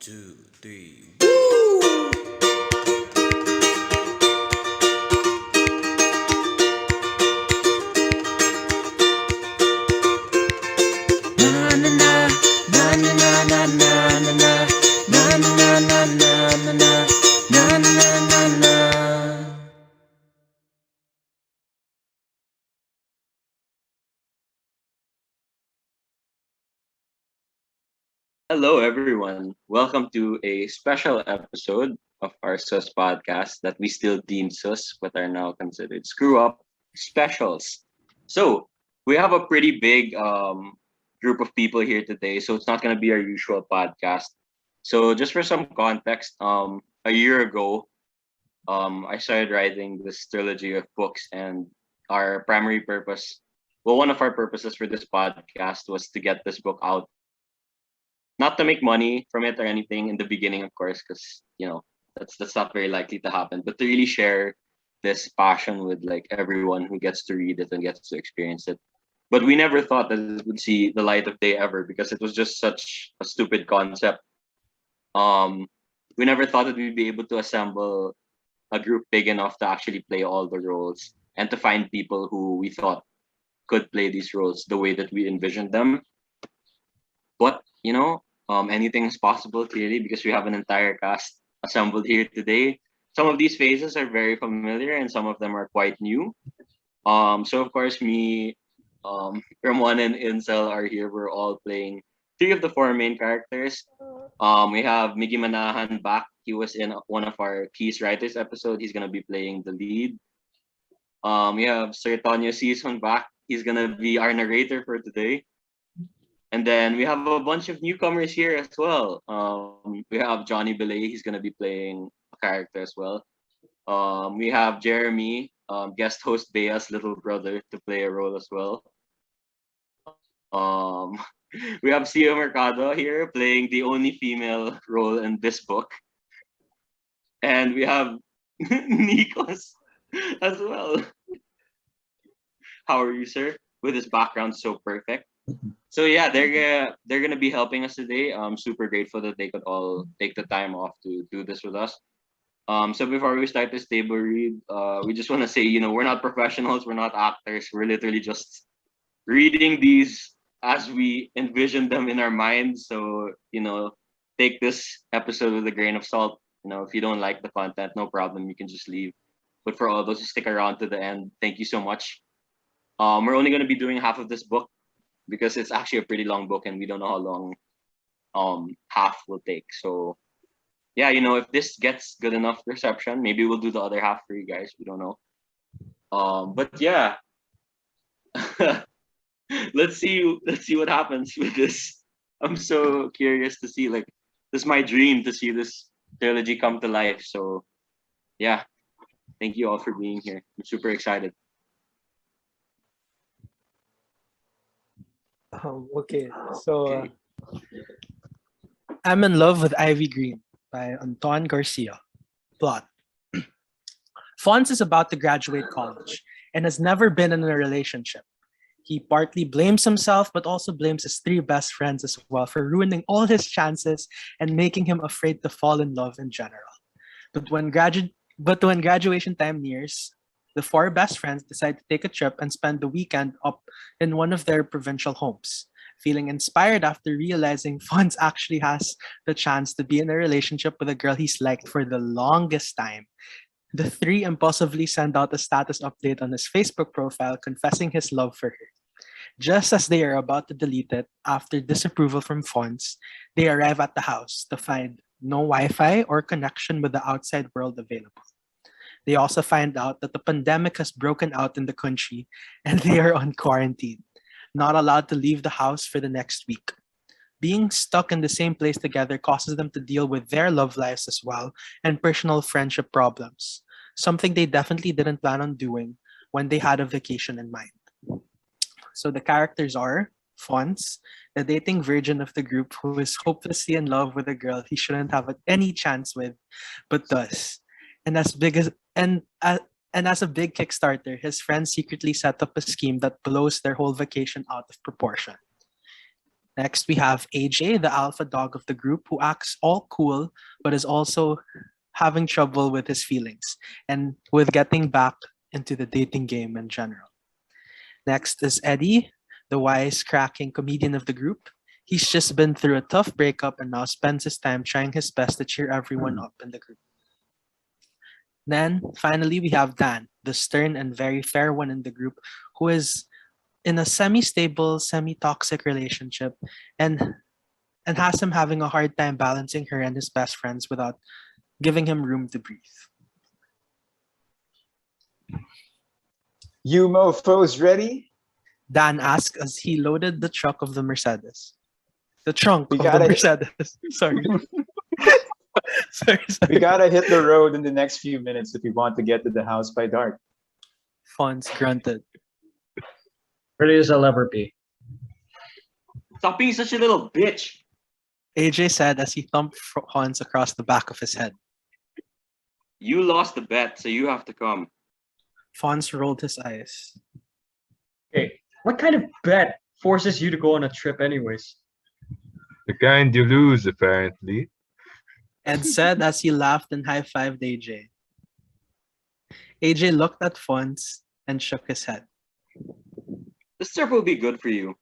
two, three. Woo! Na na na na na na na na na na na na na na na na na na. Hello, everyone. Welcome to a special episode of our SUS podcast that we still deem SUS, but are now considered screw up specials. So, we have a pretty big group of people here today, so it's not going to be our usual podcast. So, just for some context, a year ago, I started writing this trilogy of books, and our primary purpose, well, one of our purposes for this podcast was to get this book out, not to make money from it or anything in the beginning, of course, because that's not very likely to happen. But to really share this passion with like everyone who gets to read it and gets to experience it. But we never thought that it would see the light of day ever because it was just such a stupid concept. Um, we never thought that we'd be able to assemble a group big enough to actually play all the roles and to find people who we thought could play these roles the way that we envisioned them. But anything is possible clearly because we have an entire cast assembled here today. Some of these faces are very familiar and some of them are quite new. So of course me, Ramon and Incel are here. We're all playing three of the four main characters. We have Miggy Manahan back. He was in one of our Keys Writers episode. He's gonna be playing the lead. We have Sir Tonio Sison back. He's gonna be our narrator for today. And then we have a bunch of newcomers here as well. We have Johnny Beley. He's gonna be playing a character as well. We have Jeremy, guest host Bea's little brother, to play a role as well. Um, we have Sia Mercado here playing the only female role in this book, and we have Nikos as well. How are you, sir? With his background so perfect. So yeah, they're gonna be helping us today. I'm super grateful that they could all take the time off to do this with us. So before we start this table read, we just want to say, we're not professionals, we're not actors. We're literally just reading these as we envision them in our minds. So take this episode with a grain of salt. If you don't like the content, no problem, you can just leave. But for all those who stick around to the end, thank you so much. We're only gonna be doing half of this book because it's actually a pretty long book and we don't know how long half will take. So yeah, if this gets good enough reception, maybe we'll do the other half for you guys. We don't know. But yeah, let's see what happens with this. I'm so curious to see, like, this is my dream to see this trilogy come to life. So yeah, thank you all for being here. I'm super excited. Okay, so Okay. I'm in love with Ivy Greene by Ton Garcia. Plot. Fons is about to graduate college and has never been in a relationship. He partly blames himself, but also blames his three best friends as well for ruining all his chances and making him afraid to fall in love in general. But when graduation time nears, the four best friends decide to take a trip and spend the weekend up in one of their provincial homes. Feeling inspired after realizing Fons actually has the chance to be in a relationship with a girl he's liked for the longest time, the three impulsively send out a status update on his Facebook profile confessing his love for her. Just as they are about to delete it after disapproval from Fons, they arrive at the house to find no Wi Fi or connection with the outside world available. They also find out that the pandemic has broken out in the country and they are on quarantine, not allowed to leave the house for the next week. Being stuck in the same place together causes them to deal with their love lives as well and personal friendship problems, something they definitely didn't plan on doing when they had a vacation in mind. So the characters are Fons, the dating virgin of the group who is hopelessly in love with a girl he shouldn't have any chance with, but does. And as big as and as a big Kickstarter, his friends secretly set up a scheme that blows their whole vacation out of proportion. Next, we have AJ, the alpha dog of the group, who acts all cool, but is also having trouble with his feelings and with getting back into the dating game in general. Next is Eddie, the wisecracking comedian of the group. He's just been through a tough breakup and now spends his time trying his best to cheer everyone up in the group. Then, finally, we have Dan, the stern and very fair one in the group, who is in a semi-stable, semi-toxic relationship and has him having a hard time balancing her and his best friends without giving him room to breathe. You mofos ready? Dan asked as he loaded the truck of the Mercedes. The trunk We of the gotta- Mercedes. Sorry. sorry. We gotta hit the road in the next few minutes if we want to get to the house by dark. Fons grunted. Ready as I'll ever be. Stop being such a little bitch. AJ said as he thumped Fons across the back of his head. You lost the bet, so you have to come. Fons rolled his eyes. Hey, what kind of bet forces you to go on a trip anyways? The kind you lose, apparently. Ed said as he laughed and high-fived AJ. AJ looked at Fons and shook his head. This trip will be good for you.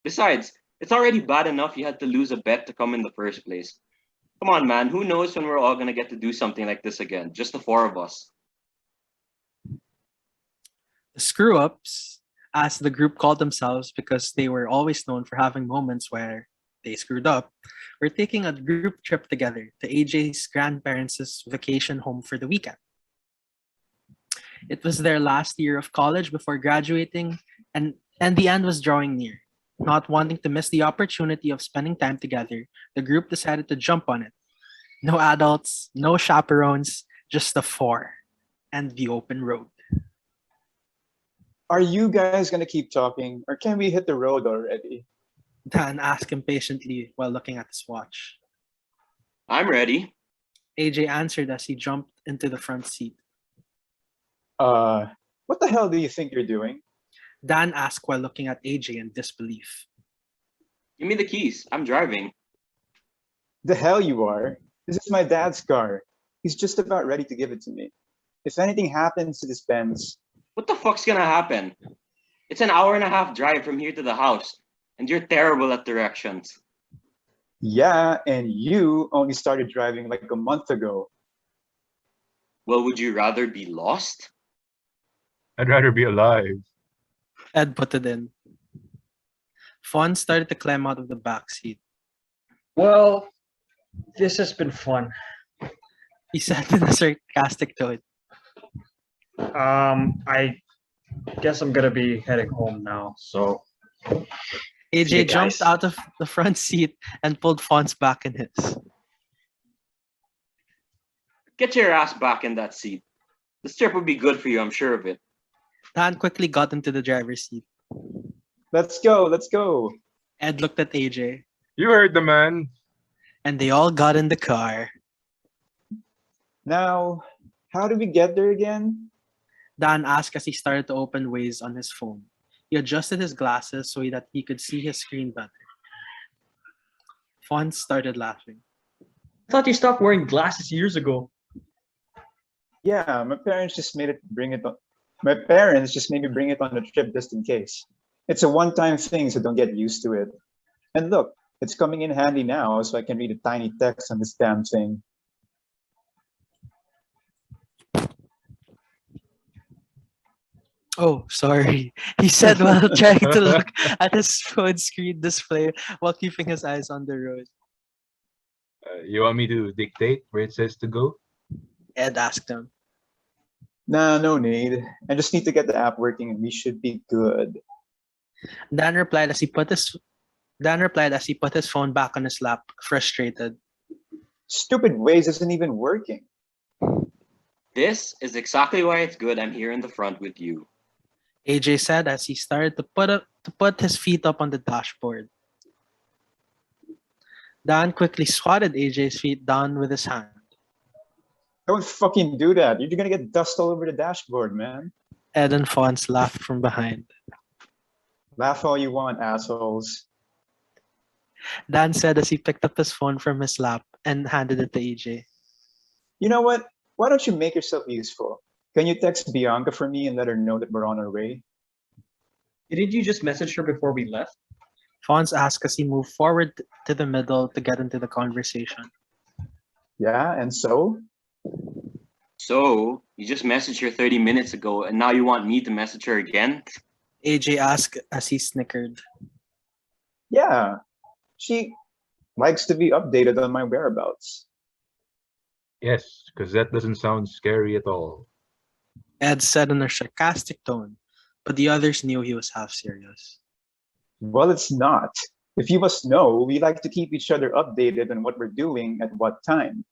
Besides, it's already bad enough you had to lose a bet to come in the first place. Come on, man. Who knows when we're all gonna get to do something like this again? Just the four of us. The screw-ups, as the group called themselves because they were always known for having moments where they screwed up, were taking a group trip together to AJ's grandparents' vacation home for the weekend. It was their last year of college before graduating, and the end was drawing near. Not wanting to miss the opportunity of spending time together, the group decided to jump on it. No adults, no chaperones, just the four and the open road. Are you guys gonna keep talking, or can we hit the road already? Dan asked impatiently while looking at his watch. I'm ready. AJ answered as he jumped into the front seat. What the hell do you think you're doing? Dan asked while looking at AJ in disbelief. Give me the keys. I'm driving. The hell you are. This is my dad's car. He's just about ready to give it to me. If anything happens to this Benz, What the fuck's gonna happen? It's an hour and a half drive from here to the house, and you're terrible at directions. yeah, and you only started driving like a month ago. Well, would you rather be lost? I'd rather be alive. Ed put it in. Fons started to climb out of the back seat. Well, this has been fun. He said in a sarcastic tone. I guess I'm gonna be heading home now. So AJ See you jumped guys. out of the front seat and pulled Fons back in his. Get your ass back in that seat. This trip would be good for you, I'm sure of it. Dan quickly got into the driver's seat. Let's go, let's go. Ed looked at AJ, You heard the man. and they all got in the car. Now, how do we get there again? Dan asked as he started to open Waze on his phone. He adjusted his glasses so that he could see his screen better. Fons started laughing. I thought you stopped wearing glasses years ago. Yeah, my parents just made my parents just made me bring it on the trip just in case. It's a one-time thing, so don't get used to it. And look, it's coming in handy now, so I can read a tiny text on this damn thing. Oh, sorry. He said while trying to look at his phone screen display while keeping his eyes on the road. You want me to dictate where it says to go? Ed asked him. Nah, no need. I just need to get the app working and we should be good. Dan replied as he put his phone back on his lap, frustrated. Stupid Waze isn't even working. This is exactly why it's good I'm here in the front with you. AJ said as he started to put his feet up on the dashboard. Dan quickly swatted AJ's feet down with his hand. Don't fucking do that. You're gonna get dust all over the dashboard, man. Ed and Fons laughed from behind. Laugh all you want, assholes. Dan said as he picked up his phone from his lap and handed it to AJ. You know what? Why don't you make yourself useful? Can you text Bianca for me and let her know that we're on our way? Didn't you just message her before we left? Fons asked as he moved forward to the middle to get into the conversation. Yeah, and so? So, you just messaged her 30 minutes ago and now you want me to message her again? AJ asked as he snickered. Yeah, she likes to be updated on my whereabouts. Yes, because that doesn't sound scary at all. Ed said in a sarcastic tone, but the others knew he was half serious. Well, it's not. If you must know, we like to keep each other updated on what we're doing at what time.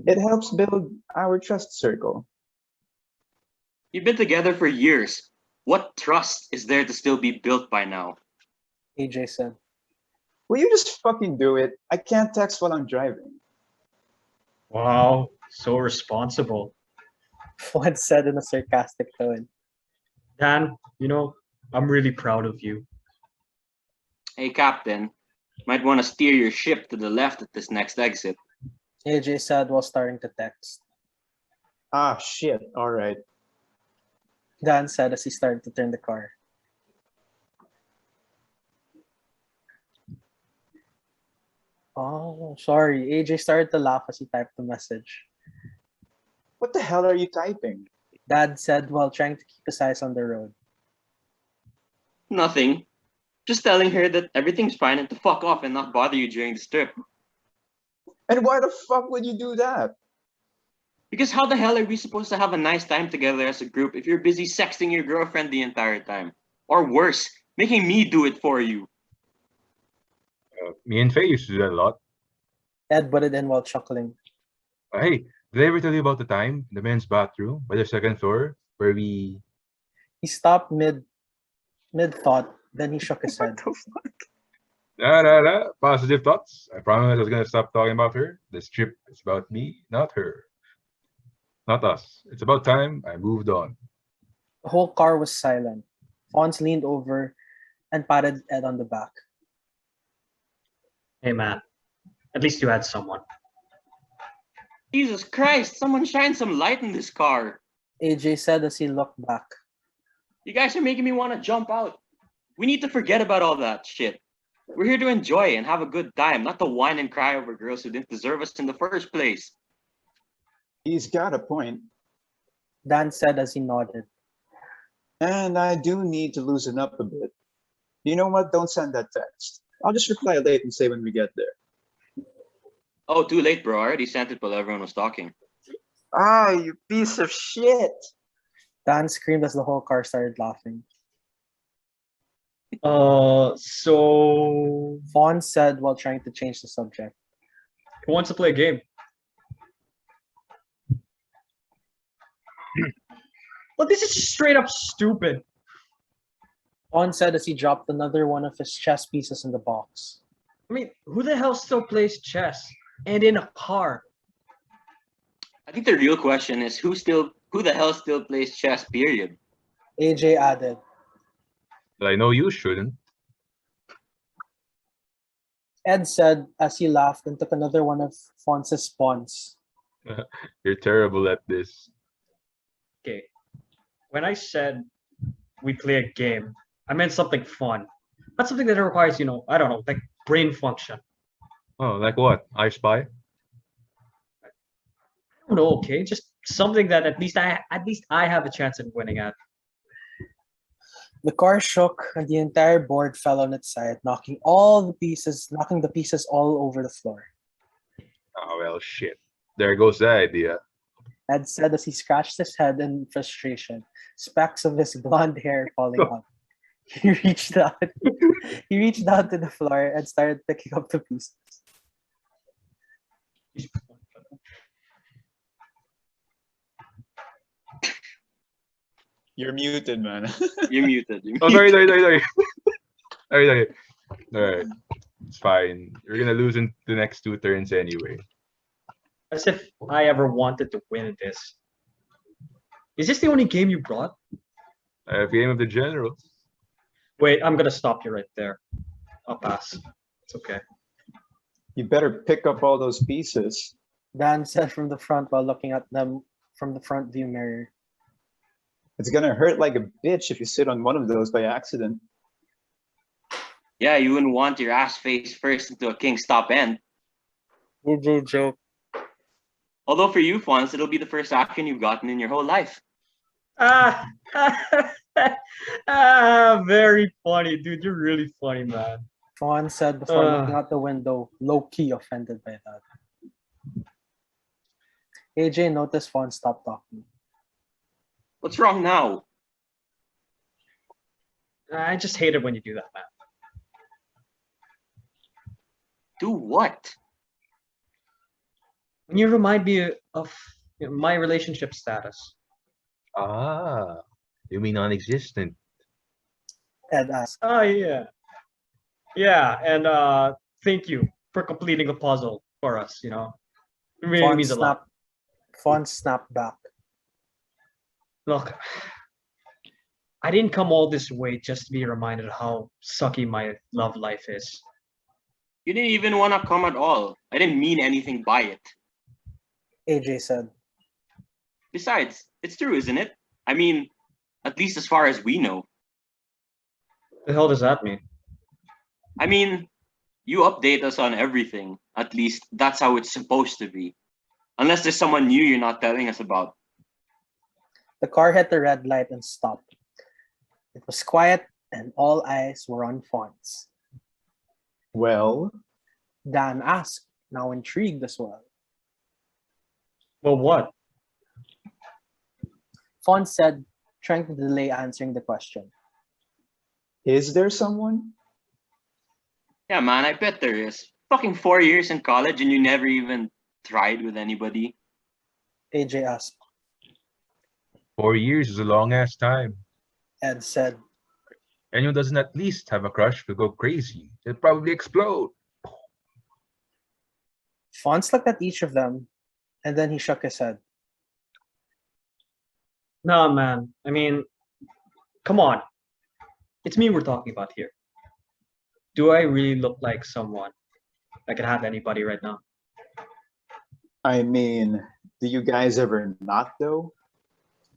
It helps build our trust circle. You've been together for years. What trust is there to still be built by now? AJ said. Will you just fucking do it? I can't text while I'm driving. Wow, so responsible. Fons said in a sarcastic tone. Dan, I'm really proud of you. Hey, Captain. Might want to steer your ship to the left at this next exit. AJ said while starting to text. Ah, shit. All right. Dan said as he started to turn the car. Oh, sorry. AJ started to laugh as he typed the message. What the hell are you typing? Dad said while trying to keep his eyes on the road. Nothing. Just telling her that everything's fine and to fuck off and not bother you during this trip. And why the fuck would you do that? Because how the hell are we supposed to have a nice time together as a group if you're busy sexting your girlfriend the entire time? Or worse, making me do it for you. Me and Faye used to do that a lot. Ed butted in while chuckling. Hey, did I ever tell you about the time in the men's bathroom by the second floor where we... He stopped mid thought, then he shook his head. Positive thoughts. I promise I was gonna stop talking about her. This trip is about me, not her. Not us. It's about time I moved on. The whole car was silent. Fons leaned over and patted Ed on the back. Hey man, at least you had someone. Jesus Christ, someone shine some light in this car. AJ said as he looked back. You guys are making me want to jump out. We need to forget about all that shit. We're here to enjoy and have a good time, not to whine and cry over girls who didn't deserve us in the first place. He's got a point. Dan said as he nodded. And I do need to loosen up a bit. You know what? Don't send that text. I'll just reply late and say when we get there. Oh, too late, bro. I already sent it while everyone was talking. Ah, you piece of shit. Dan screamed as the whole car started laughing. So Fons said while trying to change the subject. who wants to play a game? Well, this is straight up stupid. Fons said as he dropped another one of his chess pieces in the box. I mean, who the hell still plays chess and in a car? I think the real question is who the hell still plays chess, period? AJ added. But I know you shouldn't. Ed said as he laughed and took another one of Fons' pawns. You're terrible at this. Okay. When I said we play a game, I meant something fun. Not something that requires, I don't know, like brain function. Oh, like what? I Spy? I don't know, okay? Just something that at least I have a chance at winning at. The car shook and the entire board fell on its side, knocking the pieces all over the floor. Oh, well, shit. There goes that idea. Ed said as he scratched his head in frustration, specks of his blonde hair falling out. He reached out to the floor and started picking up the pieces. You're muted, man. You're muted. Oh, sorry. Sorry. Alright. It's fine. You're gonna lose in the next 2 turns anyway. As if I ever wanted to win this. Is this the only game you brought? I have Game of the Generals. Wait, I'm gonna stop you right there. I'll pass. It's okay. You better pick up all those pieces. Dan said from the front while looking at them from the front view mirror. It's gonna hurt like a bitch if you sit on one of those by accident. Yeah, you wouldn't want your ass face first into a king's top end. Joke. Although for you, Fons, it'll be the first action you've gotten in your whole life. Ah, very funny, dude. You're really funny, man. Juan said before looking out the window, low-key offended by that. AJ noticed Fon stopped talking. What's wrong now? I just hate it when you do that, man. Do what? When you remind me of my relationship status. Ah, you mean non-existent? Ed asked. Oh yeah, yeah, and thank you for completing the puzzle for us. You know, it really Fon means a lot. snapped back. Look, I didn't come all this way just to be reminded how sucky my love life is. You didn't even want to come at all. I didn't mean anything by it. AJ said. Besides, it's true, isn't it? I mean, at least as far as we know. The hell does that mean? I mean, you update us on everything. At least that's how it's supposed to be. Unless there's someone new you're not telling us about. The car hit the red light and stopped. It was quiet and all eyes were on Fons. Well, Dan asked, now intrigued as well. Well, what? Fons said, trying to delay answering the question. is there someone? Yeah, man, I bet there is. Fucking 4 years in college and you never even tried with anybody. AJ asked. 4 years is a long ass time. Ed said. Anyone doesn't at least have a crush will go crazy. They'll probably explode. Fons looked at each of them and then he shook his head. No, man. I mean, come on. It's me we're talking about here. Do I really look like someone that can have anybody right now? I mean, do you guys ever not though?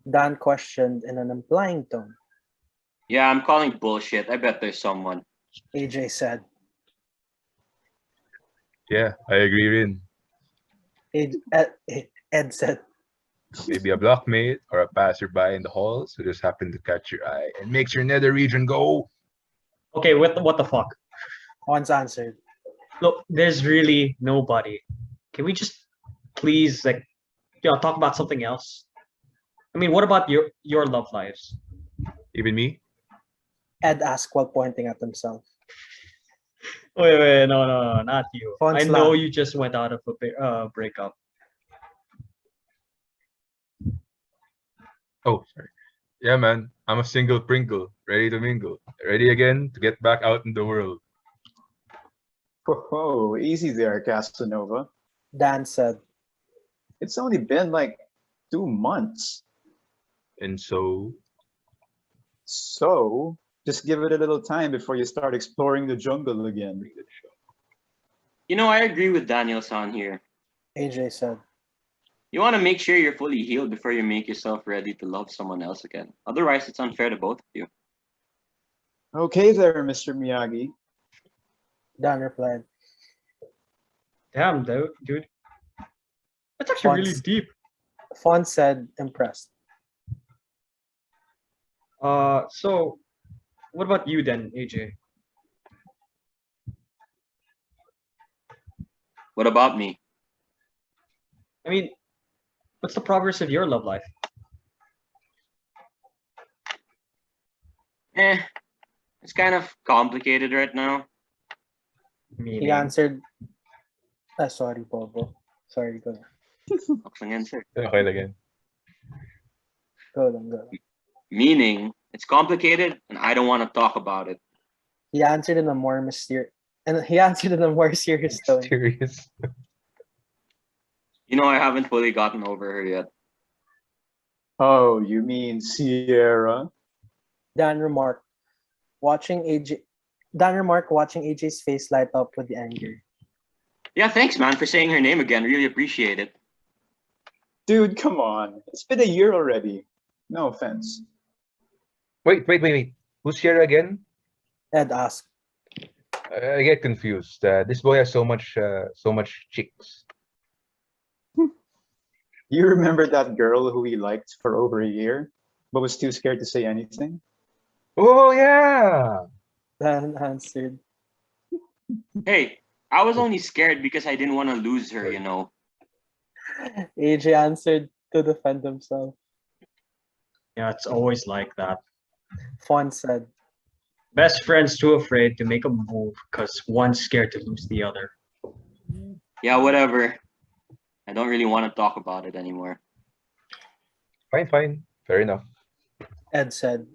Dan questioned in an implying tone. Yeah, I'm calling bullshit. I bet there's someone. AJ said. Yeah, I agree, Rin. Ed said. Maybe a blockmate or a passerby in the halls who just happened to catch your eye and makes your nether region go. Okay, what the fuck? Fons answered. Look, there's really nobody. Can we just please talk about something else? I mean, what about your love lives? Even me? Ed asked while pointing at himself. Wait, no, not you. Fons I know laughed. you just went out of a breakup. Oh, sorry. Yeah, man. I'm a single Pringle, ready to mingle, ready again to get back out in the world. Whoa, easy there, Casanova. Dan said. It's only been like 2 months. And so, So, just give it a little time before you start exploring the jungle again. You know, I agree with Daniel-san here. AJ said. You want to make sure you're fully healed before you make yourself ready to love someone else again. Otherwise, it's unfair to both of you. Okay there, Mr. Miyagi. Dan replied. Damn, dude. That's actually really Fons- deep. Fons said, impressed. So what about you then, AJ? What about me? I mean, what's the progress of your love life? It's kind of complicated right now. He Meaning, answered. Sorry, Bobo. Sorry, go. Okay lang yan, sir. okay again. Go. Meaning, it's complicated and I don't want to talk about it. He answered in a more mysterious tone. Serious. You know, I haven't fully gotten over her yet. Oh, you mean Sierra? Dan remarked, watching AJ's face light up with the anger. Yeah, thanks, man, for saying her name again. Really appreciate it. Dude, come on. It's been a year already. No offense. Wait. Who's Sierra again? Ed asked. I get confused. This boy has so much chicks. You remember that girl who he liked for over a year, but was too scared to say anything? Oh yeah. Dan answered. Hey, I was only scared because I didn't want to lose her, you know. AJ answered to defend himself. Yeah, it's always like that. Fons said. Best friends too afraid to make a move because one's scared to lose the other. Yeah, whatever. I don't really want to talk about it anymore. Fine. Fair enough. Ed said.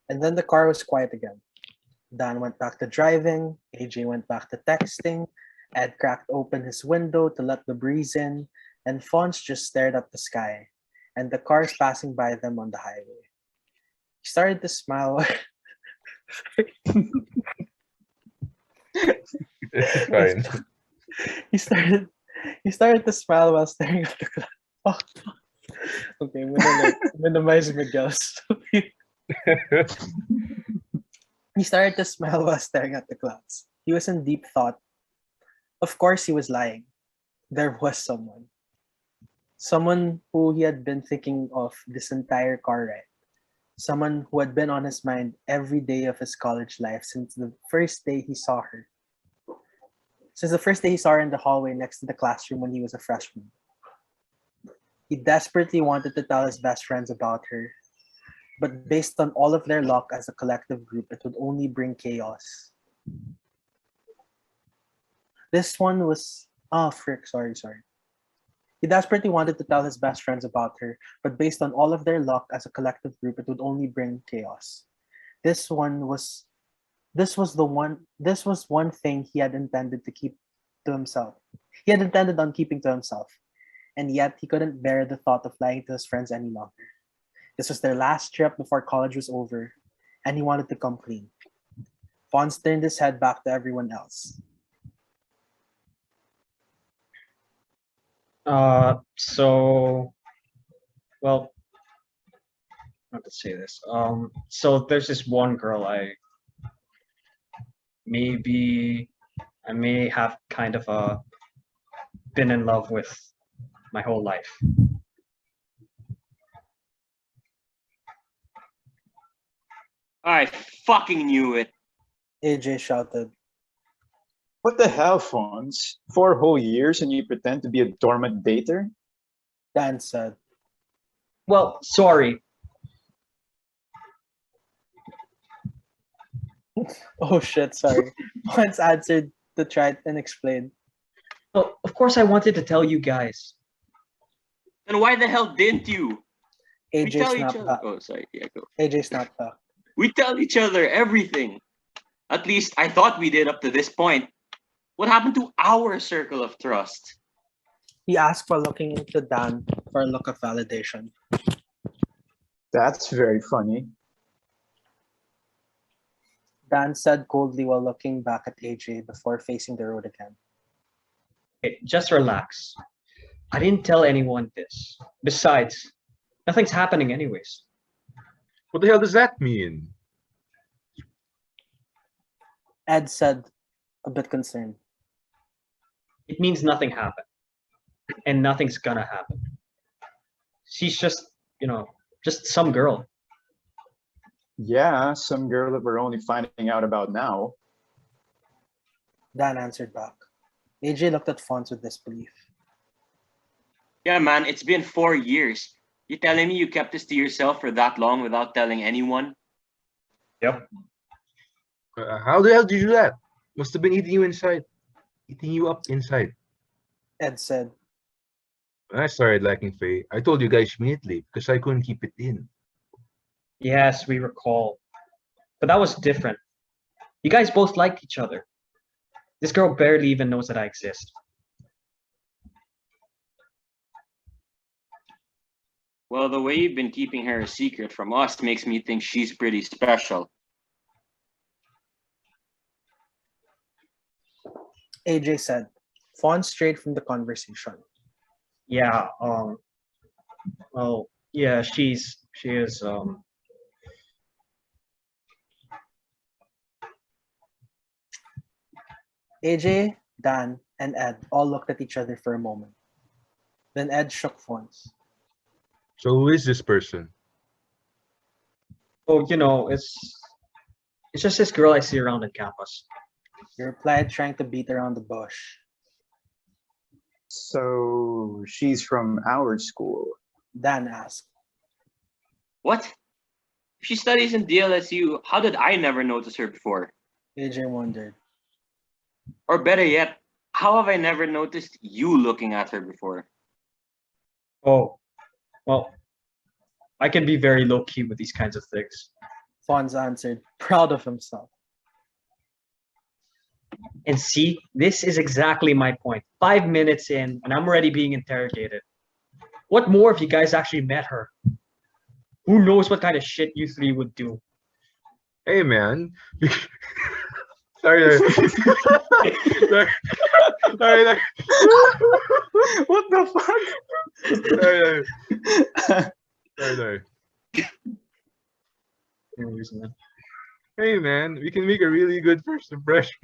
And then the car was quiet again. Dan went back to driving, AJ went back to texting, Ed cracked open his window to let the breeze in, and Fons just stared at the sky and the cars passing by them on the highway. He started to smile. It's fine. he started to smile while staring at the cloud. Oh, okay, minimize Miguel's. He started to smile while staring at the clouds. He was in deep thought. Of course, he was lying. There was someone. Someone who he had been thinking of this entire car ride. Someone who had been on his mind every day of his college life since the first day he saw her. Since the first day he saw her in the hallway next to the classroom when he was a freshman. He desperately wanted to tell his best friends about her, but based on all of their luck as a collective group, it would only bring chaos. This one was... Oh, frick, sorry. He desperately wanted to tell his best friends about her, but based on all of their luck as a collective group, it would only bring chaos. This was one thing he had intended to keep to himself. He had intended on keeping to himself, and yet he couldn't bear the thought of lying to his friends any longer. This was their last trip before college was over, and he wanted to come clean. Fons turned his head back to everyone else. Well, how to say this? So there's this one girl I may have kind of been in love with my whole life. I fucking knew it. AJ shouted. What the hell, Fons? 4 whole years and you pretend to be a dormant dater? Dan said. Well, sorry. Oh shit, sorry. Fons answered to try and explain. Oh, of course I wanted to tell you guys. Then why the hell didn't you? We AJ tell each snapped other. back. Oh, sorry. Yeah, go. AJ snapped back. We tell each other everything. At least I thought we did up to this point. What happened to our circle of trust? He asked while looking into Dan for a look of validation. That's very funny. Dan said coldly while looking back at AJ before facing the road again. Okay, just relax. I didn't tell anyone this. Besides, nothing's happening anyways. What the hell does that mean? Ed said, a bit concerned. It means nothing happened. And nothing's gonna happen. She's just, just some girl. Yeah, some girl that we're only finding out about now. Dan answered back. AJ looked at Fons with disbelief. Yeah, man, it's been 4 years. You telling me you kept this to yourself for that long without telling anyone? Yep. How the hell did you do that? Must have been eating you up inside. Ed said. When I started liking Faye, I told you guys immediately because I couldn't keep it in. Yes, we recall. But that was different. You guys both liked each other. This girl barely even knows that I exist. Well, the way you've been keeping her a secret from us makes me think she's pretty special. AJ said. Fons strayed from the conversation. Yeah. Oh, yeah. She is. AJ, Dan, and Ed all looked at each other for a moment. Then Ed shook Fons. So who is this person? Oh, it's just this girl I see around the campus. He replied, trying to beat around the bush. So she's from our school. Dan asked. What? If she studies in DLSU, how did I never notice her before? AJ wondered. Or better yet, how have I never noticed you looking at her before? Oh, well, I can be very low key with these kinds of things. Fons answered, proud of himself. And see, this is exactly my point. 5 minutes in, and I'm already being interrogated. What more if you guys actually met her? Who knows what kind of shit you three would do? Hey man. sorry. sorry. sorry. What the fuck? Sorry. No reason, man. Hey man, we can make a really good first impression.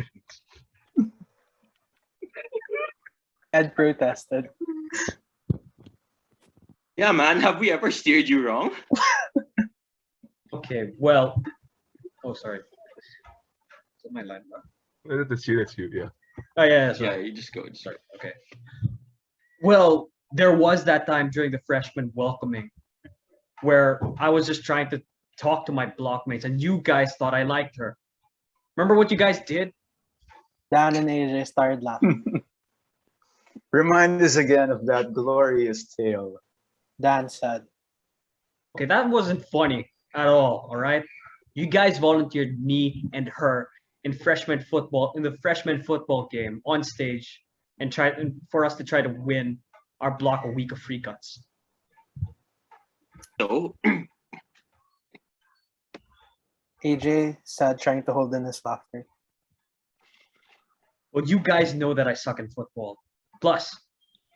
Ed protested. Yeah, man, have we ever steered you wrong? Okay, well. Oh, sorry. Is that my line? That's you, yeah. Oh, yeah, Yeah, sorry. you just go. Sorry, okay. Well, there was that time during the freshman welcoming where I was just trying to talk to my blockmates and you guys thought I liked her. Remember what you guys did? Dan and AJ started laughing. Remind us again of that glorious tale. Dan said. Okay, that wasn't funny at all right? You guys volunteered me and her in the freshman football game on stage and for us to try to win our block a week of free cuts. So, AJ said, trying to hold in his laughter. Well, you guys know that I suck in football. Plus,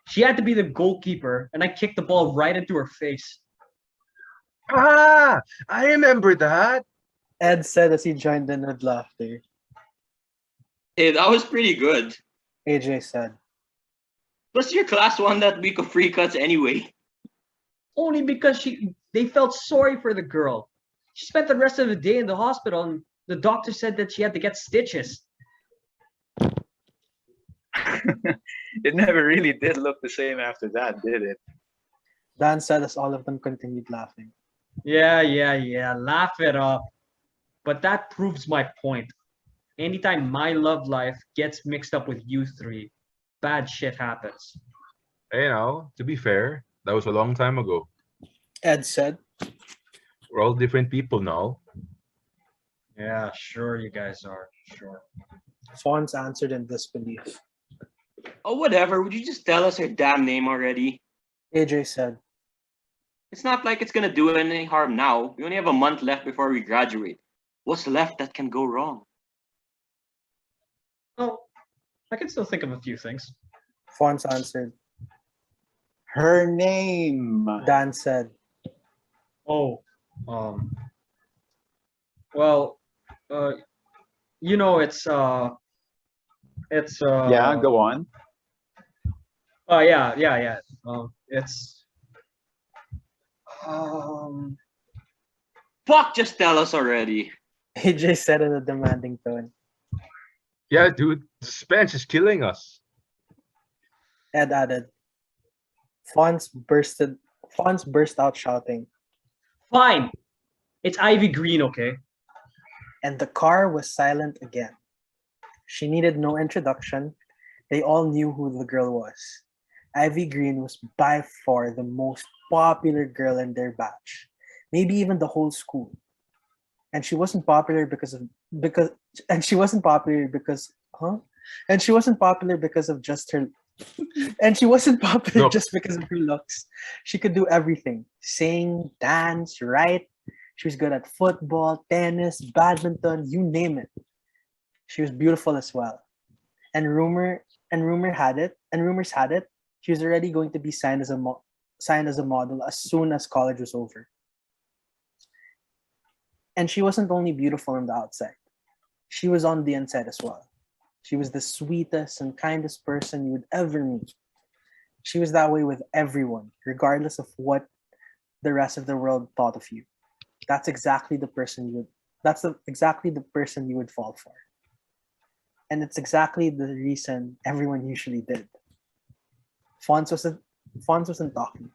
she had to be the goalkeeper, and I kicked the ball right into her face. Ah, I remember that. Ed said as he joined in with laughter. hey, that was pretty good. AJ said. Plus, your class won that week of free cuts anyway. Only because they felt sorry for the girl. She spent the rest of the day in the hospital, and the doctor said that she had to get stitches. It never really did look the same after that, did it? Dan said as all of them continued laughing. Yeah, laugh it up. But that proves my point. Anytime my love life gets mixed up with you three, bad shit happens. Hey now, to be fair, that was a long time ago. Ed said. We're all different people now. Yeah, sure you guys are. Sure. Fons answered in disbelief. Oh, whatever. Would you just tell us her damn name already? AJ said. It's not like it's gonna do any harm now. We only have a month left before we graduate. What's left that can go wrong? Oh, I can still think of a few things. Fons answered. Her name. Dan said. Oh, well, it's Yeah, go on. yeah. It's Fuck, just tell us already. AJ said in a demanding tone. Yeah, dude, suspense is killing us. Ed added. Fons burst out shouting. fine. It's Ivy Greene, okay? And the car was silent again. She needed no introduction. They all knew who the girl was. Ivy Greene was by far the most popular girl in their batch, maybe even the whole school. And she wasn't popular because of just her and she wasn't popular Look. just because of her looks. She could do everything. Sing, dance, write. She was good at football, tennis, badminton, you name it. She was beautiful as well. and rumors had it she was already going to be signed as a model as soon as college was over. And she wasn't only beautiful on the outside; she was on the inside as well. She was the sweetest and kindest person you would ever meet. She was that way with everyone, regardless of what the rest of the world thought of you. That's exactly the person you would. Exactly the person you would fall for, and it's exactly the reason everyone usually did. Fons wasn't. Fons wasn't talking.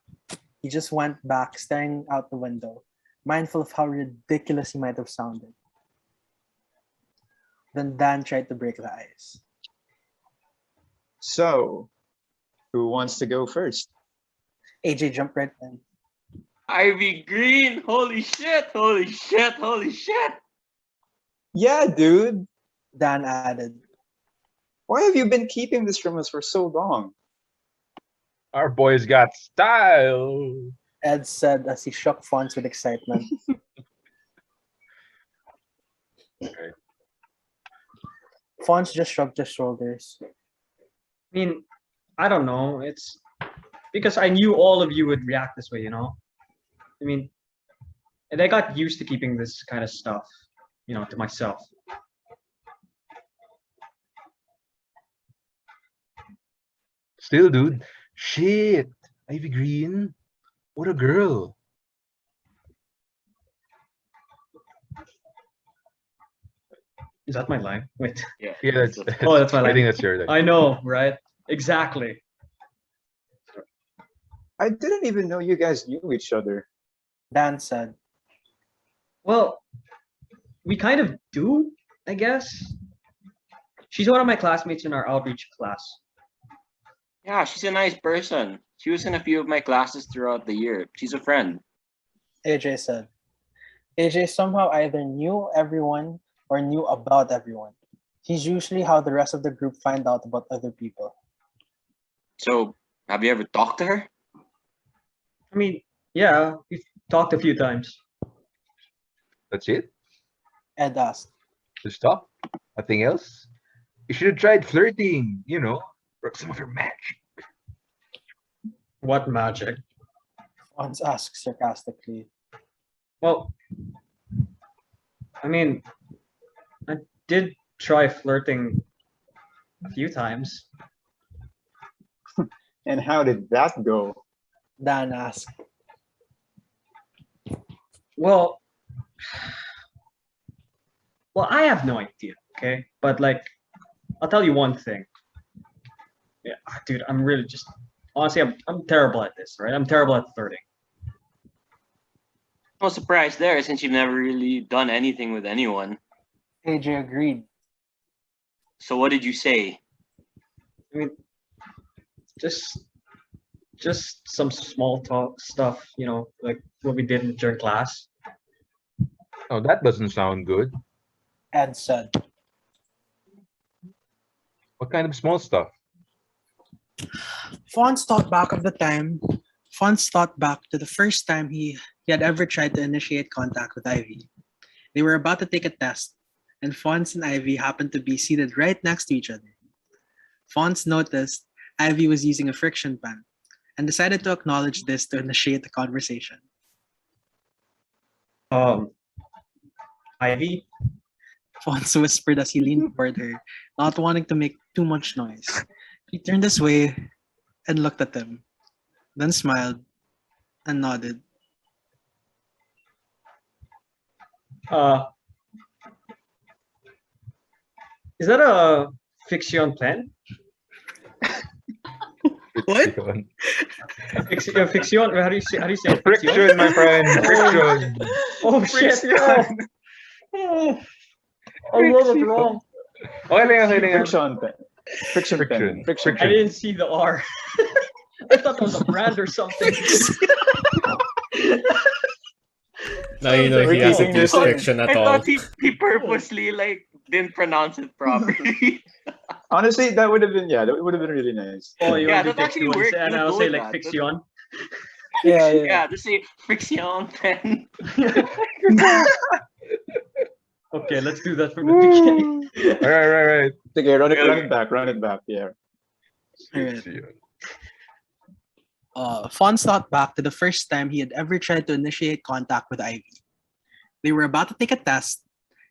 He just went back, staring out the window, mindful of how ridiculous he might have sounded. Then Dan tried to break the ice. So, who wants to go first? AJ jumped right in. Ivy Greene! Holy shit! Holy shit! Holy shit! Yeah, dude. Dan added. Why have you been keeping this from us for so long? Our boys got style. Ed said as he shook Fons with excitement. Okay. Fons just shrugged his shoulders. I mean, I don't know. It's because I knew all of you would react this way, you know? I mean, and I got used to keeping this kind of stuff, you know, to myself. Still, dude. Shit. Ivy Greene. What a girl. Is that my line? Wait. Yeah. Yeah, that's. Oh, that's my I line. think that's your line. I know, right? Exactly. I didn't even know you guys knew each other. Dan said. Well, we kind of do, I guess. She's one of my classmates in our outreach class. Yeah, she's a nice person. She was in a few of my classes throughout the year. She's a friend. AJ said. AJ somehow either knew everyone or knew about everyone. He's usually how the rest of the group find out about other people. So, have you ever talked to her? I mean, yeah, we've talked a few times. That's it? Ed asked. Just talk? Nothing else? You should have tried flirting, you know, work some of your magic. What magic? Fons asked sarcastically. Well, I mean, I did try flirting a few times. And how did that go? Dan asked. Well, I have no idea, okay? But like, I'll tell you one thing. Yeah, dude, I'm really just honestly, I'm terrible at this, right? I'm terrible at flirting. No surprise there, since you've never really done anything with anyone. AJ agreed. So what did you say? I mean, just some small talk stuff, you know, like what we did during class. Oh, that doesn't sound good. Ed said. What kind of small stuff? Fons thought back to the first time he had ever tried to initiate contact with Ivy. They were about to take a test, and Fons and Ivy happened to be seated right next to each other. Fons noticed Ivy was using a friction pen and decided to acknowledge this to initiate the conversation. Ivy, Fons whispered as he leaned toward her, not wanting to make too much noise. He turned this way and looked at him, then smiled and nodded. Is that a fiction pen? What? Fiction? How do you say it? Friction, my friend. Friction. Oh shit! Oh, I wrote it wrong. Okay lang, okay lang. Friction pen. Friction pen. Friction I pen. didn't see the R. I thought that was a brand or something. Now you know he We're hasn't keeping used this in. friction at I all. thought he purposely didn't pronounce it properly. Honestly, that would have been that would have been really nice. Oh, you Yeah, want to that do actually fiction, worked. and You I'll go say with like that. fiction. Yeah, just say friction pen. Okay, let's do that from the beginning. Right. Okay, run it back. Yeah. Alright. Fons thought back to the first time he had ever tried to initiate contact with Ivy. They were about to take a test,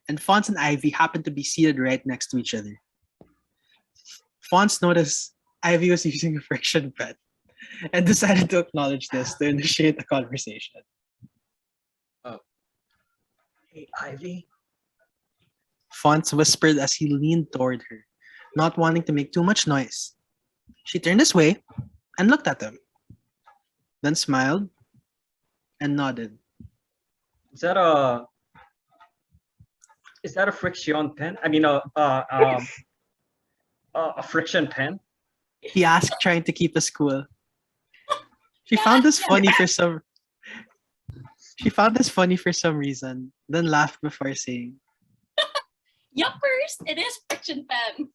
and Fons and Ivy happened to be seated right next to each other. Fons noticed Ivy was using a friction pen and decided to acknowledge this to initiate the conversation. Hey, Ivy. Fons whispered as he leaned toward her, not wanting to make too much noise. She turned his way and looked at him, then smiled and nodded. Is that a friction pen? I mean, a friction pen? He asked, trying to keep us cool. She found this funny for some reason, then laughed before saying, Yuppers, it is friction pen.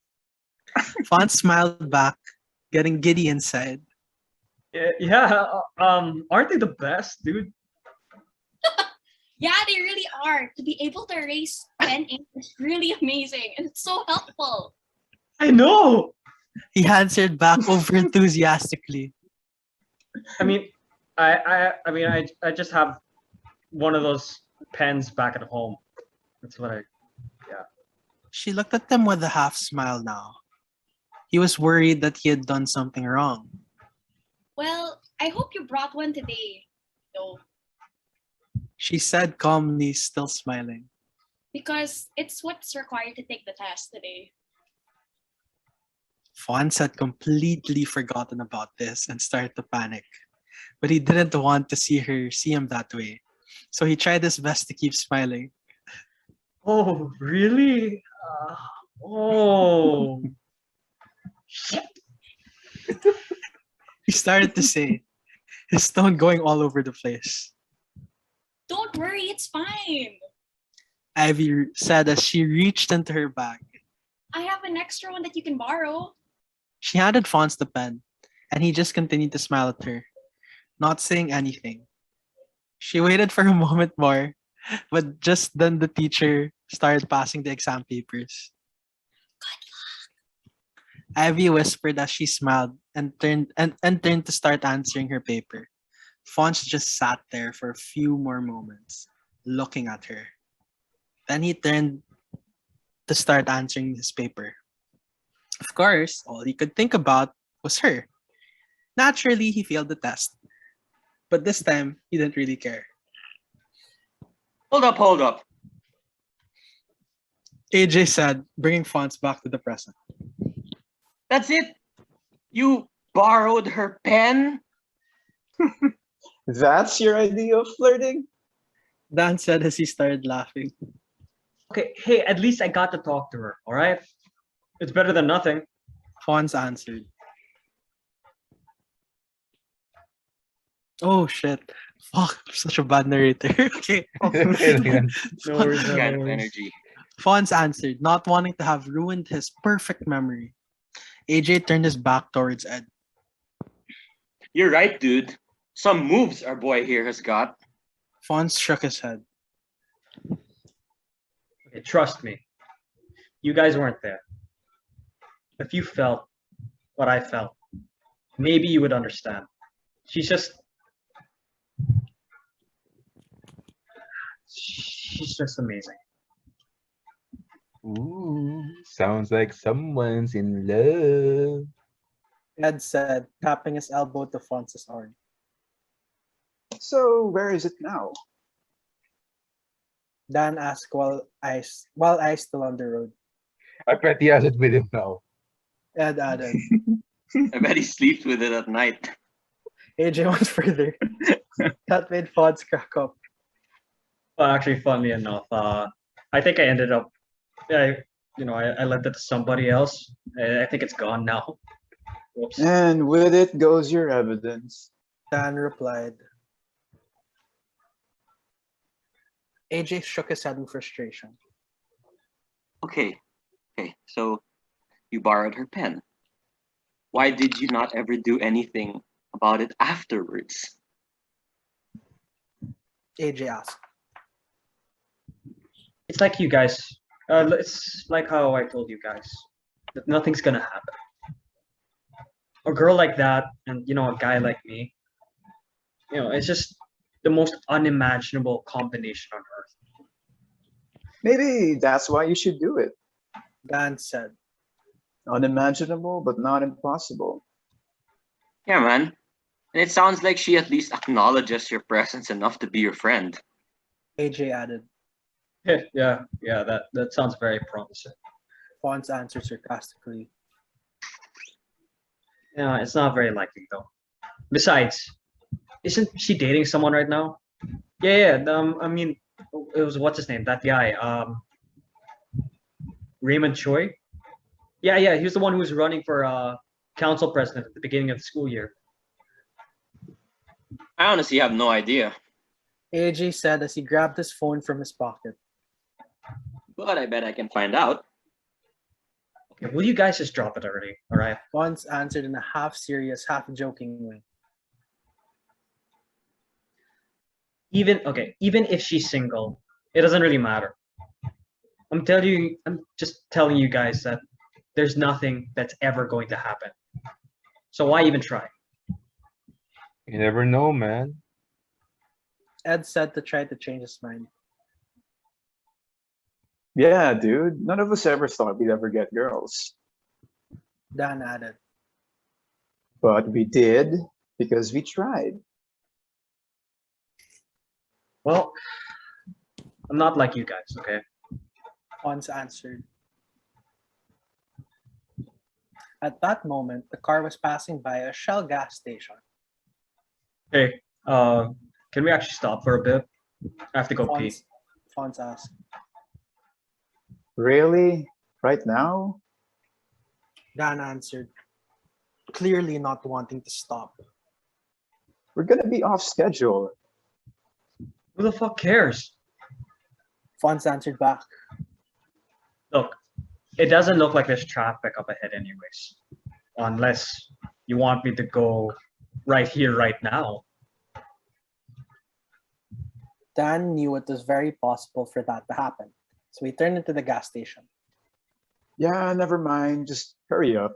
Font smiled back, getting giddy inside. Yeah. Aren't they the best, dude? Yeah, they really are. To be able to erase pen ink is really amazing, and it's so helpful. I know. He answered back over enthusiastically. I mean, I just have one of those pens back at home. That's what I. She looked at him with a half smile now. He was worried that he had done something wrong. Well, I hope you brought one today, though, She said calmly, still smiling. because it's what's required to take the test today. Fons had completely forgotten about this and started to panic. But he didn't want to see him that way. So he tried his best to keep smiling. Oh, really? Oh. Shit. He started to say, his tone going all over the place. Don't worry, it's fine. Ivy said as she reached into her bag. I have an extra one that you can borrow. She handed Fons the pen, and he just continued to smile at her, not saying anything. She waited for a moment more, but just then the teacher started passing the exam papers. Ivy whispered as she smiled and turned to start answering her paper. Fons just sat there for a few more moments, looking at her. Then he turned to start answering his paper. Of course, all he could think about was her. Naturally, he failed the test. But this time, he didn't really care. Hold up. AJ said, bringing Fons back to the present. That's it? You borrowed her pen? That's your idea of flirting? Dan said as he started laughing. Okay, hey, at least I got to talk to her, all right? It's better than nothing. Fons answered. Oh shit. Fuck, I'm such a bad narrator. Okay. No worries, Kind no of worries. energy. Fons answered, not wanting to have ruined his perfect memory. AJ turned his back towards Ed. You're right, dude. Some moves our boy here has got. Fons shook his head. Okay, trust me. You guys weren't there. If you felt what I felt, maybe you would understand. She's just amazing. Ooh, sounds like someone's in love. Ed said, tapping his elbow to Fons' arm. So where is it now? Dan asked while eyes still on the road. I bet he has it with him now. Ed added. I bet he sleeps with it at night. AJ went further. That made Fons crack up. Well, actually, funnily enough, I think I ended up, I lent it to somebody else. I think it's gone now. Whoops. And with it goes your evidence. Dan replied. AJ shook his head in frustration. Okay, so you borrowed her pen. Why did you not ever do anything about it afterwards? AJ asked. it's like you guys. It's like how I told you guys that nothing's gonna happen. A girl like that, and a guy like me. It's just the most unimaginable combination on earth. Maybe that's why you should do it. Dan said. Unimaginable, but not impossible. Yeah, man. And it sounds like she at least acknowledges your presence enough to be your friend. AJ added. Yeah. That sounds very promising. Fons answered sarcastically. Yeah, it's not very likely though. Besides, isn't she dating someone right now? Yeah. I mean, it was what's his name? That guy. Raymond Choi. Yeah. He was the one who was running for council president at the beginning of the school year. I honestly have no idea. AJ said as he grabbed his phone from his pocket. But I bet I can find out. Okay, will you guys just drop it already? All right. Fons answered in a half-serious, half-joking way. Even if she's single, it doesn't really matter. I'm just telling you guys that there's nothing that's ever going to happen. So why even try? You never know, man. Ed said to try to change his mind. Yeah, dude. None of us ever thought we'd ever get girls. Dan added. But we did because we tried. Well, I'm not like you guys, okay? Fons answered. At that moment, the car was passing by a Shell gas station. Hey, can we actually stop for a bit? I have to go pee. Fons asked. Really? Right now? Dan answered, clearly not wanting to stop. We're gonna be off schedule. Who the fuck cares? Fons answered back. Look, it doesn't look like there's traffic up ahead anyways. Unless you want me to go right here, right now. Dan knew it was very possible for that to happen, so he turned into the gas station. Yeah, never mind. Just hurry up.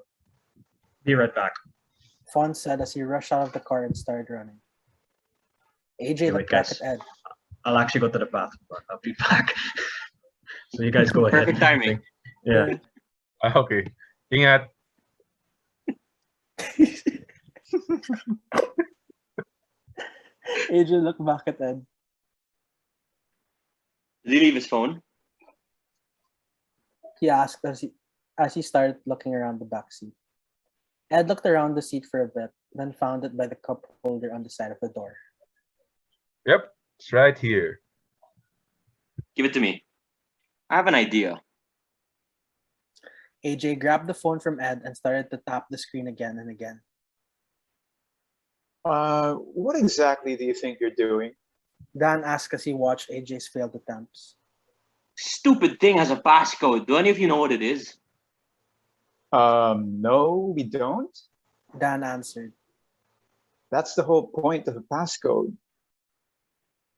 Be right back. Fons said as he rushed out of the car and started running. AJ Wait, looked back guys. at Ed. I'll actually go to the bathroom, but I'll be back. So you guys go ahead. Perfect timing. Yeah. Okay. Ingat. AJ looked back at Ed. Did he leave his phone? He asked as he started looking around the back seat. Ed looked around the seat for a bit, then found it by the cup holder on the side of the door. Yep, it's right here. Give it to me. I have an idea. AJ grabbed the phone from Ed and started to tap the screen again and again. What exactly do you think you're doing? Dan asked as he watched AJ's failed attempts. Stupid thing has a passcode. Do any of you know what it is? No, we don't. Dan answered. That's the whole point of a passcode.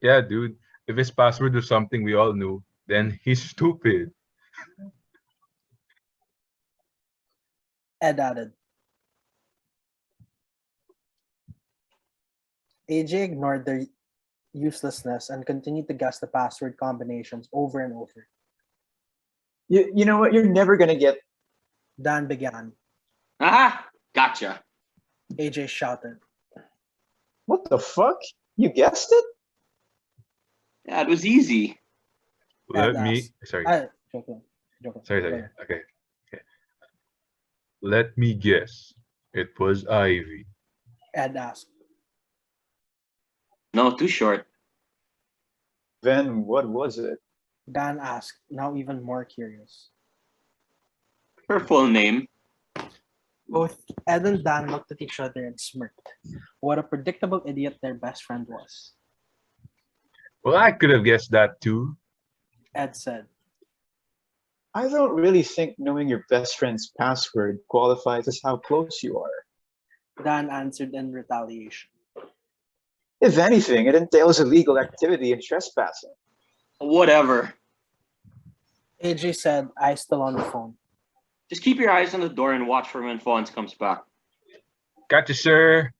Yeah, dude. If his password was something we all knew, then he's stupid. Ed added. AJ ignored their uselessness and continued to guess the password combinations over and over. You know what? You're never gonna get. Dan began. Aha! Gotcha. AJ shouted. What the fuck? You guessed it? Yeah, it was easy. Let Ed me. asked. Sorry. Joking. Sorry. Go ahead. Okay. Let me guess. It was Ivy. Ed asked. No, too short. Then what was it? Dan asked, now even more curious. Her full name. Both Ed and Dan looked at each other and smirked. What a predictable idiot their best friend was. Well, I could have guessed that too. Ed said. I don't really think knowing your best friend's password qualifies as how close you are. Dan answered in retaliation. If anything, it entails illegal activity and trespassing. Whatever. AJ said, eyes still on the phone. Just keep your eyes on the door and watch for when Fons comes back. Gotcha, sir.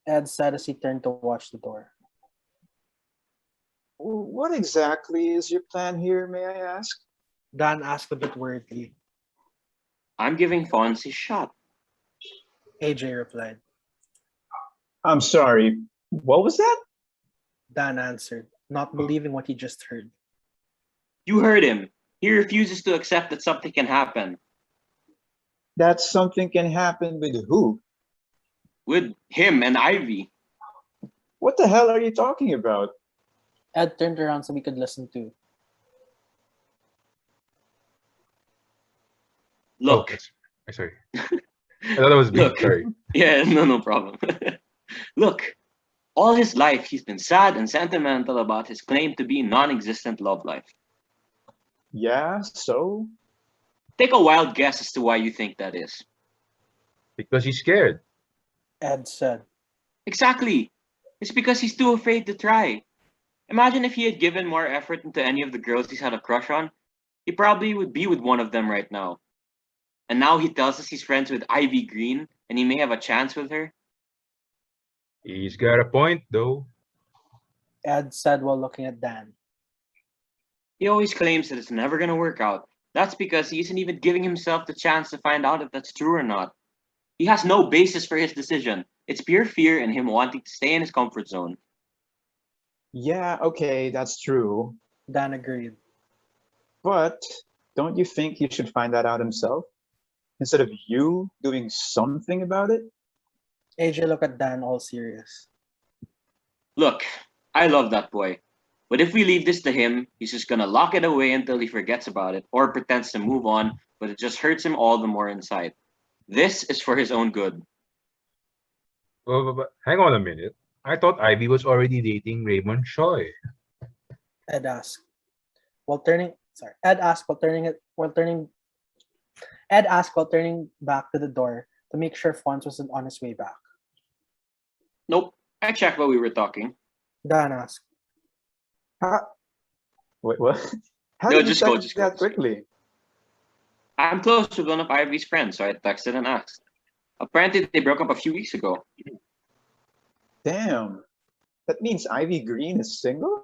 Ed said as he turned to watch the door. What exactly is your plan here, may I ask? Dan asked a bit worriedly. I'm giving Fons his shot. AJ replied. I'm sorry, what was that? Dan answered, not believing what he just heard. You heard him. He refuses to accept that something can happen. That something can happen with who? With him and Ivy. What the hell are you talking about? Ed turned around so we could listen too. Look. Oh, sorry. I thought that was me. Look. Sorry. Yeah, no problem. Look, all his life he's been sad and sentimental about his claim to be non-existent love life. Yeah, so? Take a wild guess as to why you think that is. Because he's scared. Ed said. Exactly. It's because he's too afraid to try. Imagine if he had given more effort into any of the girls he's had a crush on, he probably would be with one of them right now. And now he tells us he's friends with Ivy Greene and he may have a chance with her. He's got a point, though. Ed said while looking at Dan. He always claims that it's never going to work out. That's because he isn't even giving himself the chance to find out if that's true or not. He has no basis for his decision. It's pure fear and him wanting to stay in his comfort zone. Yeah, okay, that's true. Dan agreed. But don't you think he should find that out himself? Instead of you doing something about it? AJ looked at Dan all serious. Look, I love that boy. But if we leave this to him, he's just gonna lock it away until he forgets about it or pretends to move on, but it just hurts him all the more inside. This is for his own good. But hang on a minute. I thought Ivy was already dating Raymond Choi. Ed asked. Ed asked while turning back to the door to make sure Fons was on his way back. Nope, I checked while we were talking. Dan asked. Wait, what? How No, did you just go, text just go. that quickly? I'm close with one of Ivy's friends, so I texted and asked. Apparently, they broke up a few weeks ago. Damn. That means Ivy Greene is single?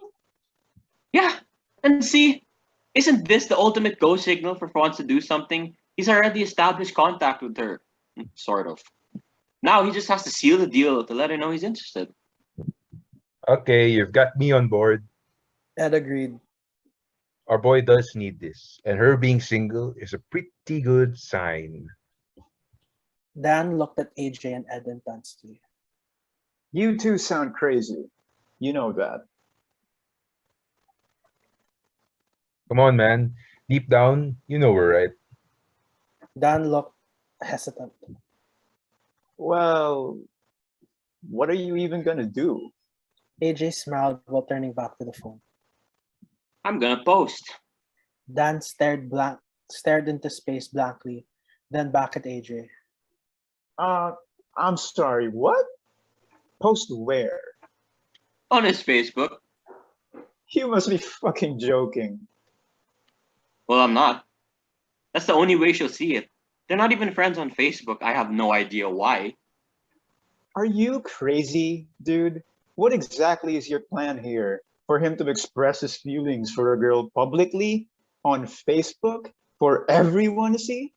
Yeah, and see, isn't this the ultimate go signal for Fons to do something? He's already established contact with her. Sort of. Now he just has to seal the deal to let her know he's interested. Okay, you've got me on board. Ed agreed. Our boy does need this, and her being single is a pretty good sign. Dan looked at AJ and Ed intensely. You two sound crazy. You know that. Come on, man. Deep down, you know we're right. Dan looked hesitant. Well, what are you even gonna do? AJ smiled while turning back to the phone. I'm gonna post. Dan stared into space blankly, then back at AJ. I'm sorry, what? Post where? On his Facebook. You must be fucking joking. Well, I'm not. That's the only way she'll see it. They're not even friends on Facebook. I have no idea why. Are you crazy, dude? What exactly is your plan here? For him to express his feelings for a girl publicly on Facebook for everyone to see?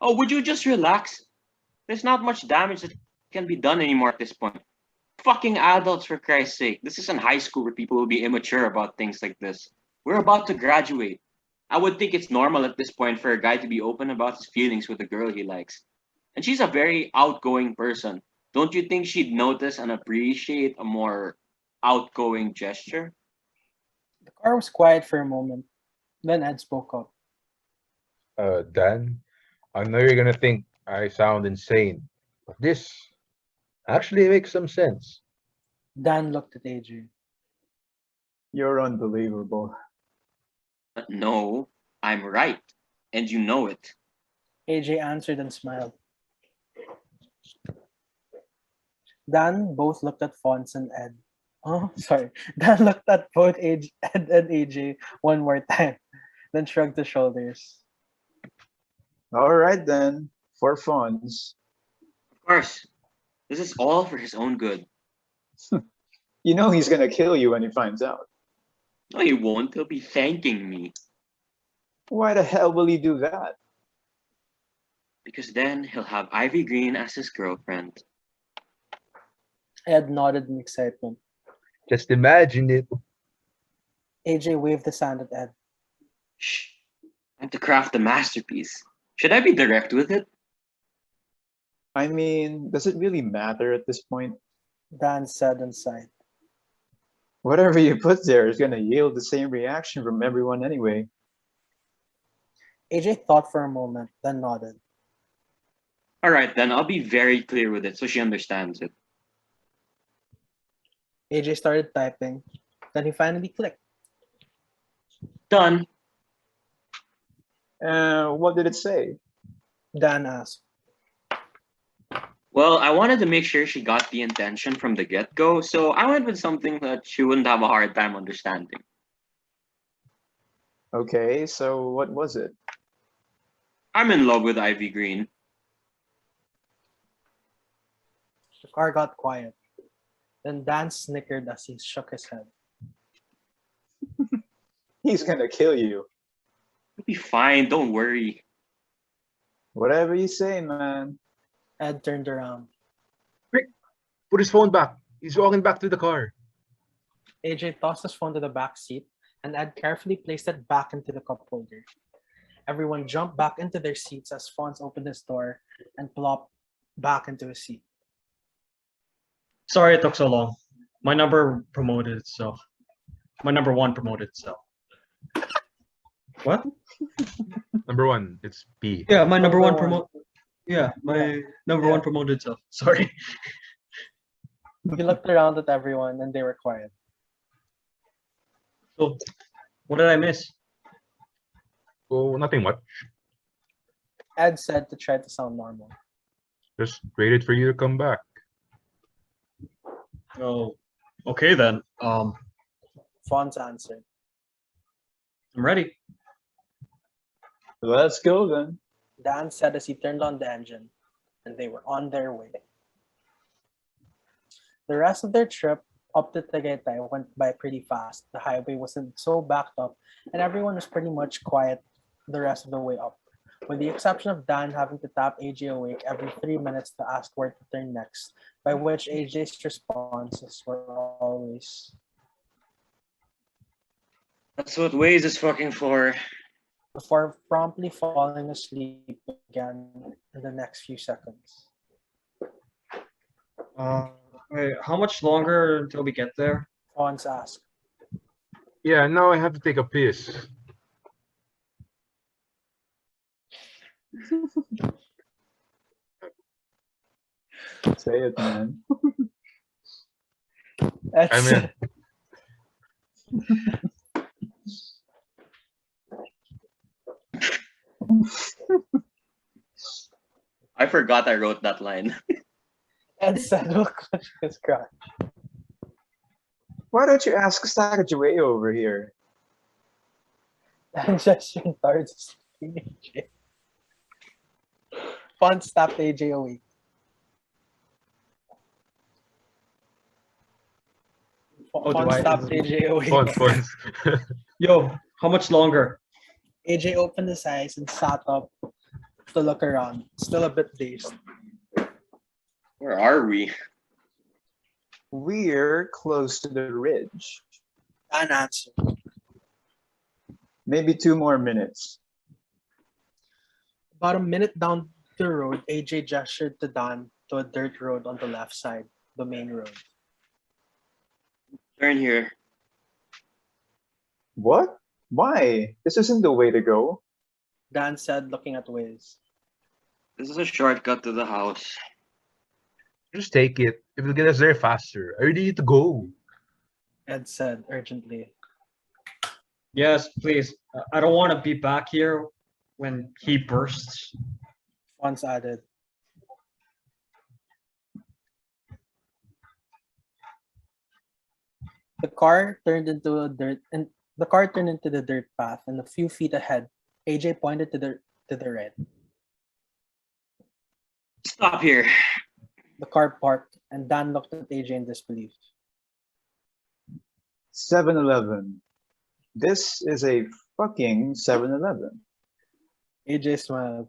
Oh, would you just relax? There's not much damage that can be done anymore at this point. Fucking adults, for Christ's sake. This isn't high school where people will be immature about things like this. We're about to graduate. I would think it's normal at this point for a guy to be open about his feelings with a girl he likes. And she's a very outgoing person. Don't you think she'd notice and appreciate a more outgoing gesture? The car was quiet for a moment. Then Ed spoke up. Dan, I know you're gonna think I sound insane, but this actually makes some sense. Dan looked at AJ. You're unbelievable. But no, I'm right. And you know it. AJ answered and smiled. Dan both looked at Fons and Ed. Oh, sorry. Dan looked at both Ed and AJ one more time. then shrugged his shoulders. All right then, for Fons. Of course, this is all for his own good. You know he's gonna kill you when he finds out. No, he won't. He'll be thanking me Why the hell will he do that? because then he'll have Ivy Green as his girlfriend. Ed nodded in excitement. Just imagine it. AJ waved his hand at Ed. Shh. Time to craft a masterpiece. Should I be direct with it? I mean, does it really matter at this point? Dan said and sighed. Whatever you put there is gonna yield the same reaction from everyone anyway. AJ thought for a moment, then nodded. All right, then I'll be very clear with it so she understands it. AJ started typing. Then he finally clicked. Done. What did it say? Dan asked. Well, I wanted to make sure she got the intention from the get-go, so I went with something that she wouldn't have a hard time understanding. Okay, so what was it? I'm in love with Ivy Green. The car got quiet. Then Dan snickered as he shook his head. He's gonna kill you. It'll be fine, don't worry. Whatever you say, man. Ed turned around. Put his phone back. He's walking back to the car. AJ tossed his phone to the back seat, and Ed carefully placed it back into the cup holder. Everyone jumped back into their seats as Fons opened his door and plopped back into his seat. Sorry it took so long. My number promoted itself. My number one promoted itself. What? Number one, it's B. Yeah, my number one Number one. promote. Yeah, my number one promoted itself. Sorry. He looked around at everyone, and they were quiet. So, what did I miss? Oh, nothing much. Ed said to try to sound normal. Just waited for you to come back. Oh, okay then. Fons answered. I'm ready. Let's go then. Dan said as he turned on the engine, and they were on their way. The rest of their trip up to Tagaytay went by pretty fast. The highway wasn't so backed up, and everyone was pretty much quiet the rest of the way up, with the exception of Dan having to tap AJ awake every 3 minutes to ask where to turn next, by which AJ's responses were always, That's what Waze is fucking for. before promptly falling asleep again in the next few seconds. Wait, how much longer until we get there? Fons asked. Yeah, now I have to take a piss. Say it, man. Ed I'm in. said, I forgot I wrote that line. Ed said while clutching his crotch. Why don't you ask Sacagaway over here? Dan gestured towards AJ. Fons tapped AJ awake. Oh, do Fons I- tapped AJ awake. Fons. Yo, how much longer? AJ opened his eyes and sat up to look around, still a bit dazed. Where are we? We're close to the ridge. Dan answered. Maybe 2 more minutes. About a minute down the road, AJ gestured to Dan to a dirt road on the left side, the main road. Turn here. What? Why? This isn't the way to go. Dan said, looking at Wiz. This is a shortcut to the house. Just take it. It will get us there faster. I really need to go. Ed said urgently. Yes, please. I don't want to be back here when he bursts. Fons added. The car turned into a dirt and The car turned into the dirt path, and a few feet ahead, AJ pointed to the right. Stop here. The car parked, and Dan looked at AJ in disbelief. 7-Eleven. This is a fucking 7-Eleven. AJ smiled.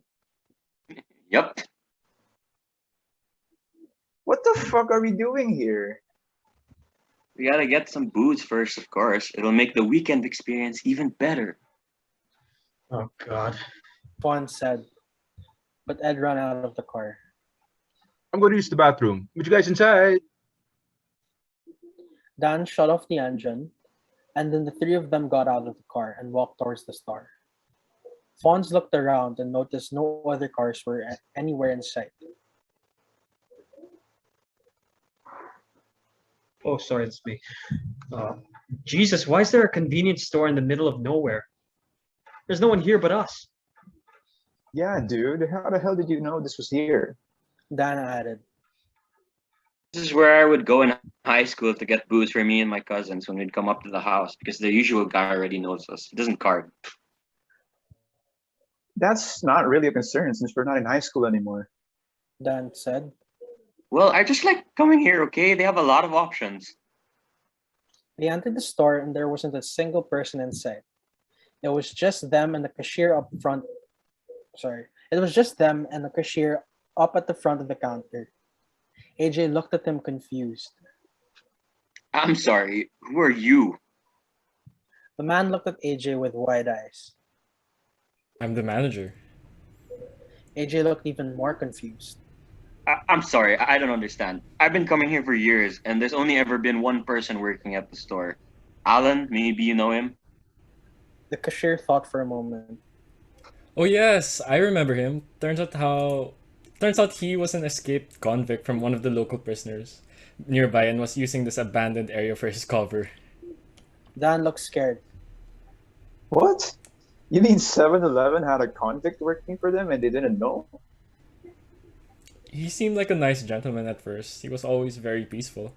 Yep. What the fuck are we doing here? We gotta get some booze first, of course. It'll make the weekend experience even better. Oh God. Fons said, but Ed ran out of the car. I'm going to use the bathroom. Meet you guys inside. Dan shut off the engine, and then the three of them got out of the car and walked towards the store. Fons looked around and noticed no other cars were anywhere in sight. Oh, sorry, it's me. Jesus, why is there a convenience store in the middle of nowhere? There's no one here but us. Yeah, dude. How the hell did you know this was here? Dan added. This is where I would go in high school to get booze for me and my cousins when we'd come up to the house because the usual guy already knows us. He doesn't card. That's not really a concern since we're not in high school anymore. Dan said. Well, I just like coming here, okay? They have a lot of options. They entered the store and there wasn't a single person in sight. It was just them and the cashier up front. Sorry. It was just them and the cashier up at the front of the counter. AJ looked at him confused. I'm sorry, who are you? The man looked at AJ with wide eyes. I'm the manager. AJ looked even more confused. I'm sorry, I don't understand. I've been coming here for years, and there's only ever been one person working at the store. Alan, maybe you know him? The cashier thought for a moment. Oh yes, I remember him. Turns out he was an escaped convict from one of the local prisoners nearby and was using this abandoned area for his cover. Dan looked scared. What? You mean 7-Eleven had a convict working for them and they didn't know? He seemed like a nice gentleman at first. He was always very peaceful.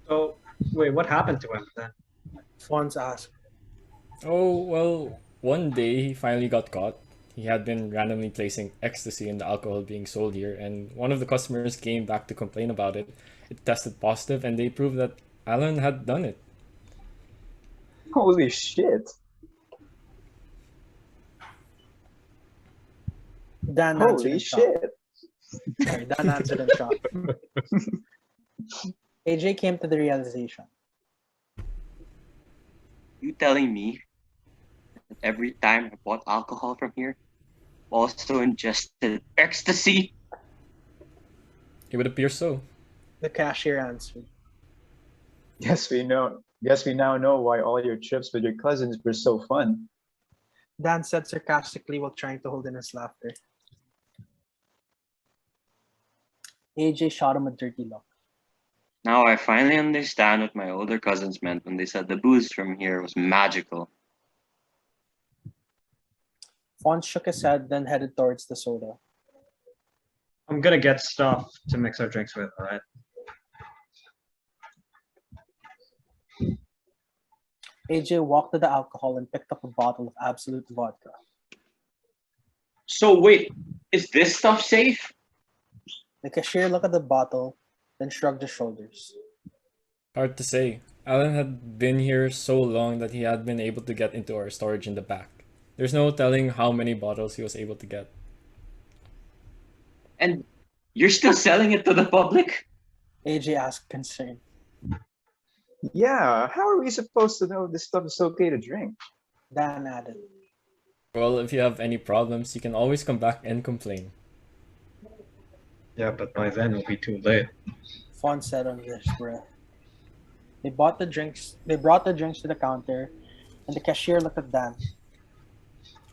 So, wait, what happened to him then? Fons asked. Oh, well, one day he finally got caught. He had been randomly placing ecstasy in the alcohol being sold here, and one of the customers came back to complain about it. It tested positive, and they proved that Alan had done it. Holy shit. Dan answered Holy in shock. shit. Sorry, Dan answered in shock. AJ came to the realization. You telling me that every time I bought alcohol from here, also ingested ecstasy? It would appear so. The cashier answered. Guess we now know why all your trips with your cousins were so fun. Dan said sarcastically while trying to hold in his laughter. AJ shot him a dirty look. Now I finally understand what my older cousins meant when they said the booze from here was magical. Fons shook his head, then headed towards the soda. I'm gonna get stuff to mix our drinks with, alright? AJ walked to the alcohol and picked up a bottle of Absolute vodka. So wait, is this stuff safe? The cashier looked at the bottle, then shrugged his shoulders. Hard to say. Alan had been here so long that he had been able to get into our storage in the back. There's no telling how many bottles he was able to get. And you're still selling it to the public? AJ asked, concerned. Yeah, how are we supposed to know this stuff is okay to drink? Dan added. Well, if you have any problems, you can always come back and complain. Yeah, but by then it'll be too late. Fons said under his breath. They brought the drinks to the counter, and the cashier looked at Dan.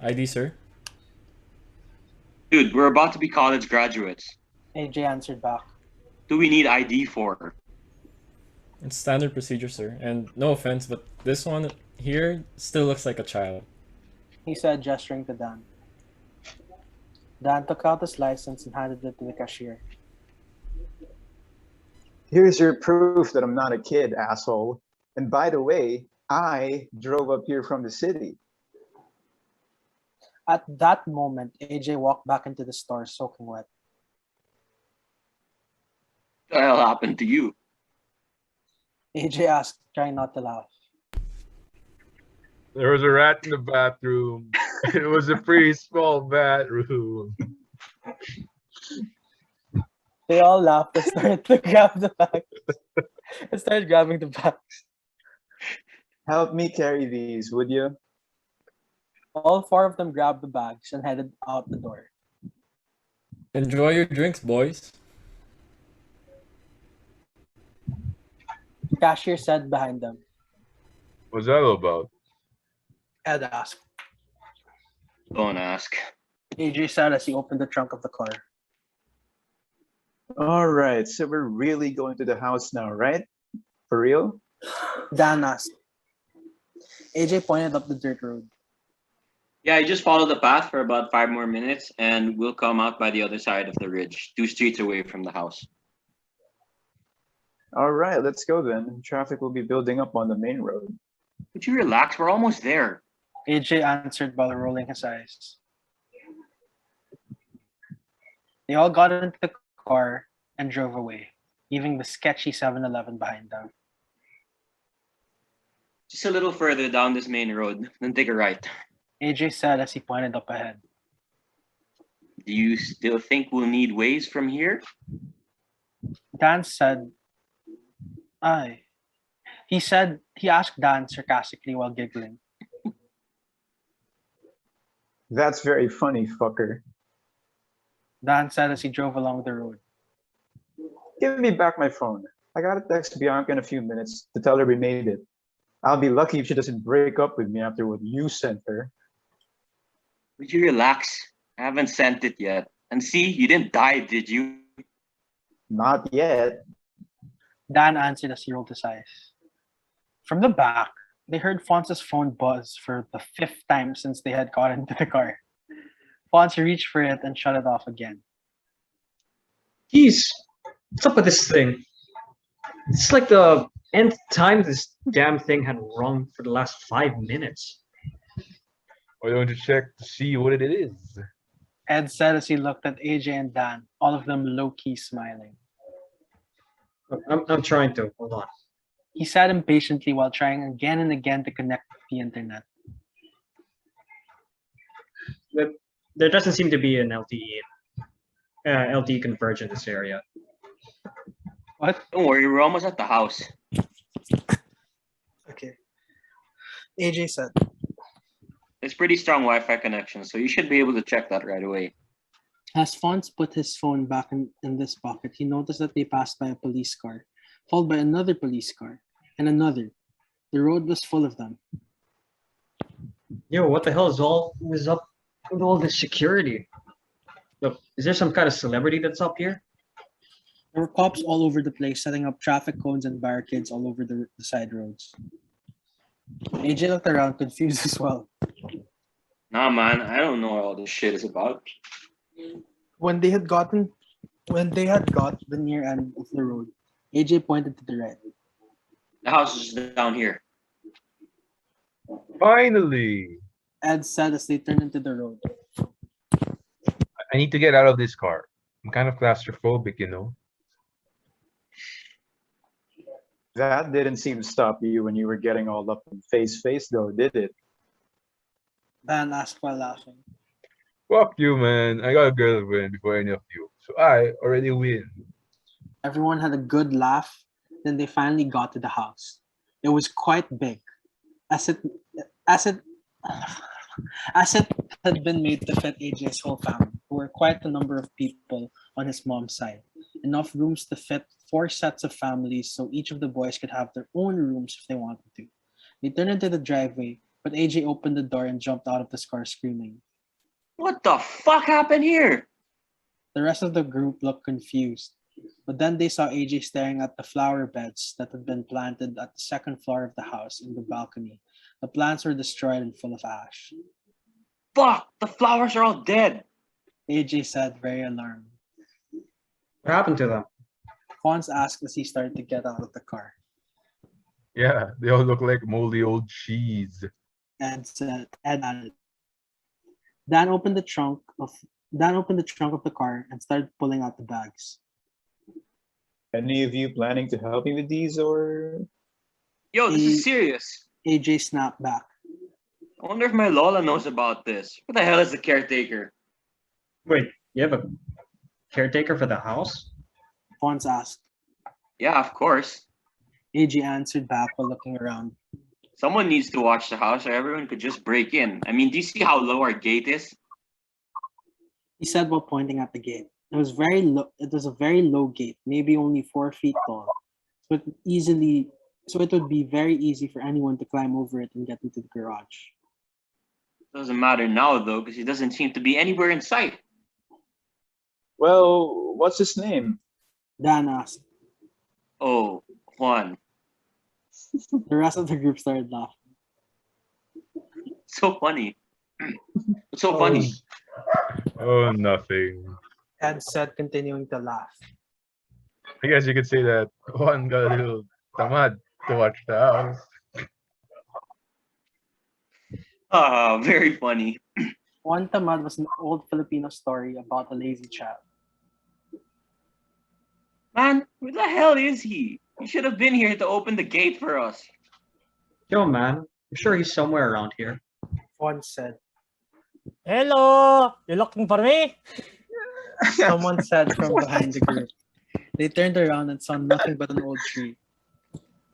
ID, sir? Dude, we're about to be college graduates. AJ answered back. Do we need ID for? It's standard procedure, sir. And no offense, but this one here still looks like a child. He said, gesturing to Dan. Dan took out his license and handed it to the cashier. Here's your proof that I'm not a kid, asshole. And by the way, I drove up here from the city. At that moment, AJ walked back into the store soaking wet. What the hell happened to you? AJ asked, trying not to laugh. There was a rat in the bathroom. It was a pretty small bathroom. They all laughed and started to grab the bags. And started grabbing the bags. Help me carry these, would you? All four of them grabbed the bags and headed out the door. Enjoy your drinks, boys. Cashier said behind them. What's that all about? Ed asked. Don't ask. AJ said as he opened the trunk of the car. All right, so we're really going to the house now, right? For real? Dan asked. AJ pointed up the dirt road. Yeah, you just follow the path for about 5 more minutes and we'll come out by the other side of the ridge, 2 streets away from the house. All right, let's go then. Traffic will be building up on the main road. Would you relax? We're almost there. AJ answered while rolling his eyes. They all got into the car and drove away, leaving the sketchy 7-Eleven behind them. Just a little further down this main road, then take a right. AJ said as he pointed up ahead. Do you still think we'll need ways from here? Dan said, aye. He asked Dan sarcastically while giggling. That's very funny, fucker. Dan said as he drove along the road. Give me back my phone. I gotta text Bianca in a few minutes to tell her we made it. I'll be lucky if she doesn't break up with me after what you sent her. Would you relax? I haven't sent it yet. And see, you didn't die, did you? Not yet. Dan answered as he rolled his eyes. From the back, they heard Fons' phone buzz for the 5th time since they had got into the car. Fons reached for it and shut it off again. Jeez, what's up with this thing? It's like the nth time this damn thing had rung for the last 5 minutes. Why don't you check to see what it is? Ed said as he looked at AJ and Dan, all of them low-key smiling. I'm trying to. Hold on. He sat impatiently while trying again and again to connect to the internet. There doesn't seem to be an LTE converge in this area. What? Don't worry, we're almost at the house. Okay. AJ said. It's pretty strong Wi-Fi connection, so you should be able to check that right away. As Fons put his phone back in this pocket, he noticed that they passed by a police car, followed by another police car, and another. The road was full of them. Yo, what the hell is up with all this security? Look, is there some kind of celebrity that's up here? There were cops all over the place, setting up traffic cones and barricades all over the side roads. AJ looked around, confused as well. Nah, man, I don't know what all this shit is about. When they had got the near end of the road, AJ pointed to the right. The house is down here. Finally! Ed said as they turned into the road. I need to get out of this car. I'm kind of claustrophobic, you know. That didn't seem to stop you when you were getting all up in face though, did it? Dan asked while laughing. Fuck you, man. I got a girlfriend before any of you. So I already win. Everyone had a good laugh. Then they finally got to the house. It was quite big, as it had been made to fit AJ's whole family, who were quite a number of people on his mom's side. Enough rooms to fit 4 sets of families, so each of the boys could have their own rooms if they wanted to. They turned into the driveway, but AJ opened the door and jumped out of the car screaming. What the fuck happened here? The rest of the group looked confused, but then they saw AJ staring at the flower beds that had been planted at the 2nd floor of the house in the balcony. The plants were destroyed and full of ash. Fuck, the flowers are all dead. AJ said, very alarmed. What happened to them? Fons asked as he started to get out of the car. Yeah, they all look like moldy old cheese. Ed added. Dan opened the trunk of Dan opened the trunk of the car and started pulling out the bags. Any of you planning to help me with these or? Yo, this A- is serious. AJ snapped back. I wonder if my Lola knows about this. What the hell is the caretaker? Wait, you have a caretaker for the house? Fons asked. Yeah, of course. AJ answered back while looking around. Someone needs to watch the house or everyone could just break in. I mean, do you see how low our gate is? He said while pointing at the gate. It was very low. It was a very low gate, maybe only 4 feet tall. So it would be very easy for anyone to climb over it and get into the garage. Doesn't matter now though, because he doesn't seem to be anywhere in sight. Well, what's his name? Dan asked. Oh, Juan. The rest of the group started laughing. So funny. It's so funny. Oh, nothing. Ed said, continuing to laugh. I guess you could say that Juan got a little tamad to watch the house. Ah, very funny. Juan Tamad was an old Filipino story about a lazy child. Man, where the hell is he? He should have been here to open the gate for us. Yo, man, I'm sure he's somewhere around here. Juan said. Hello, you looking for me? Someone said from behind the group. They turned around and saw nothing but an old tree.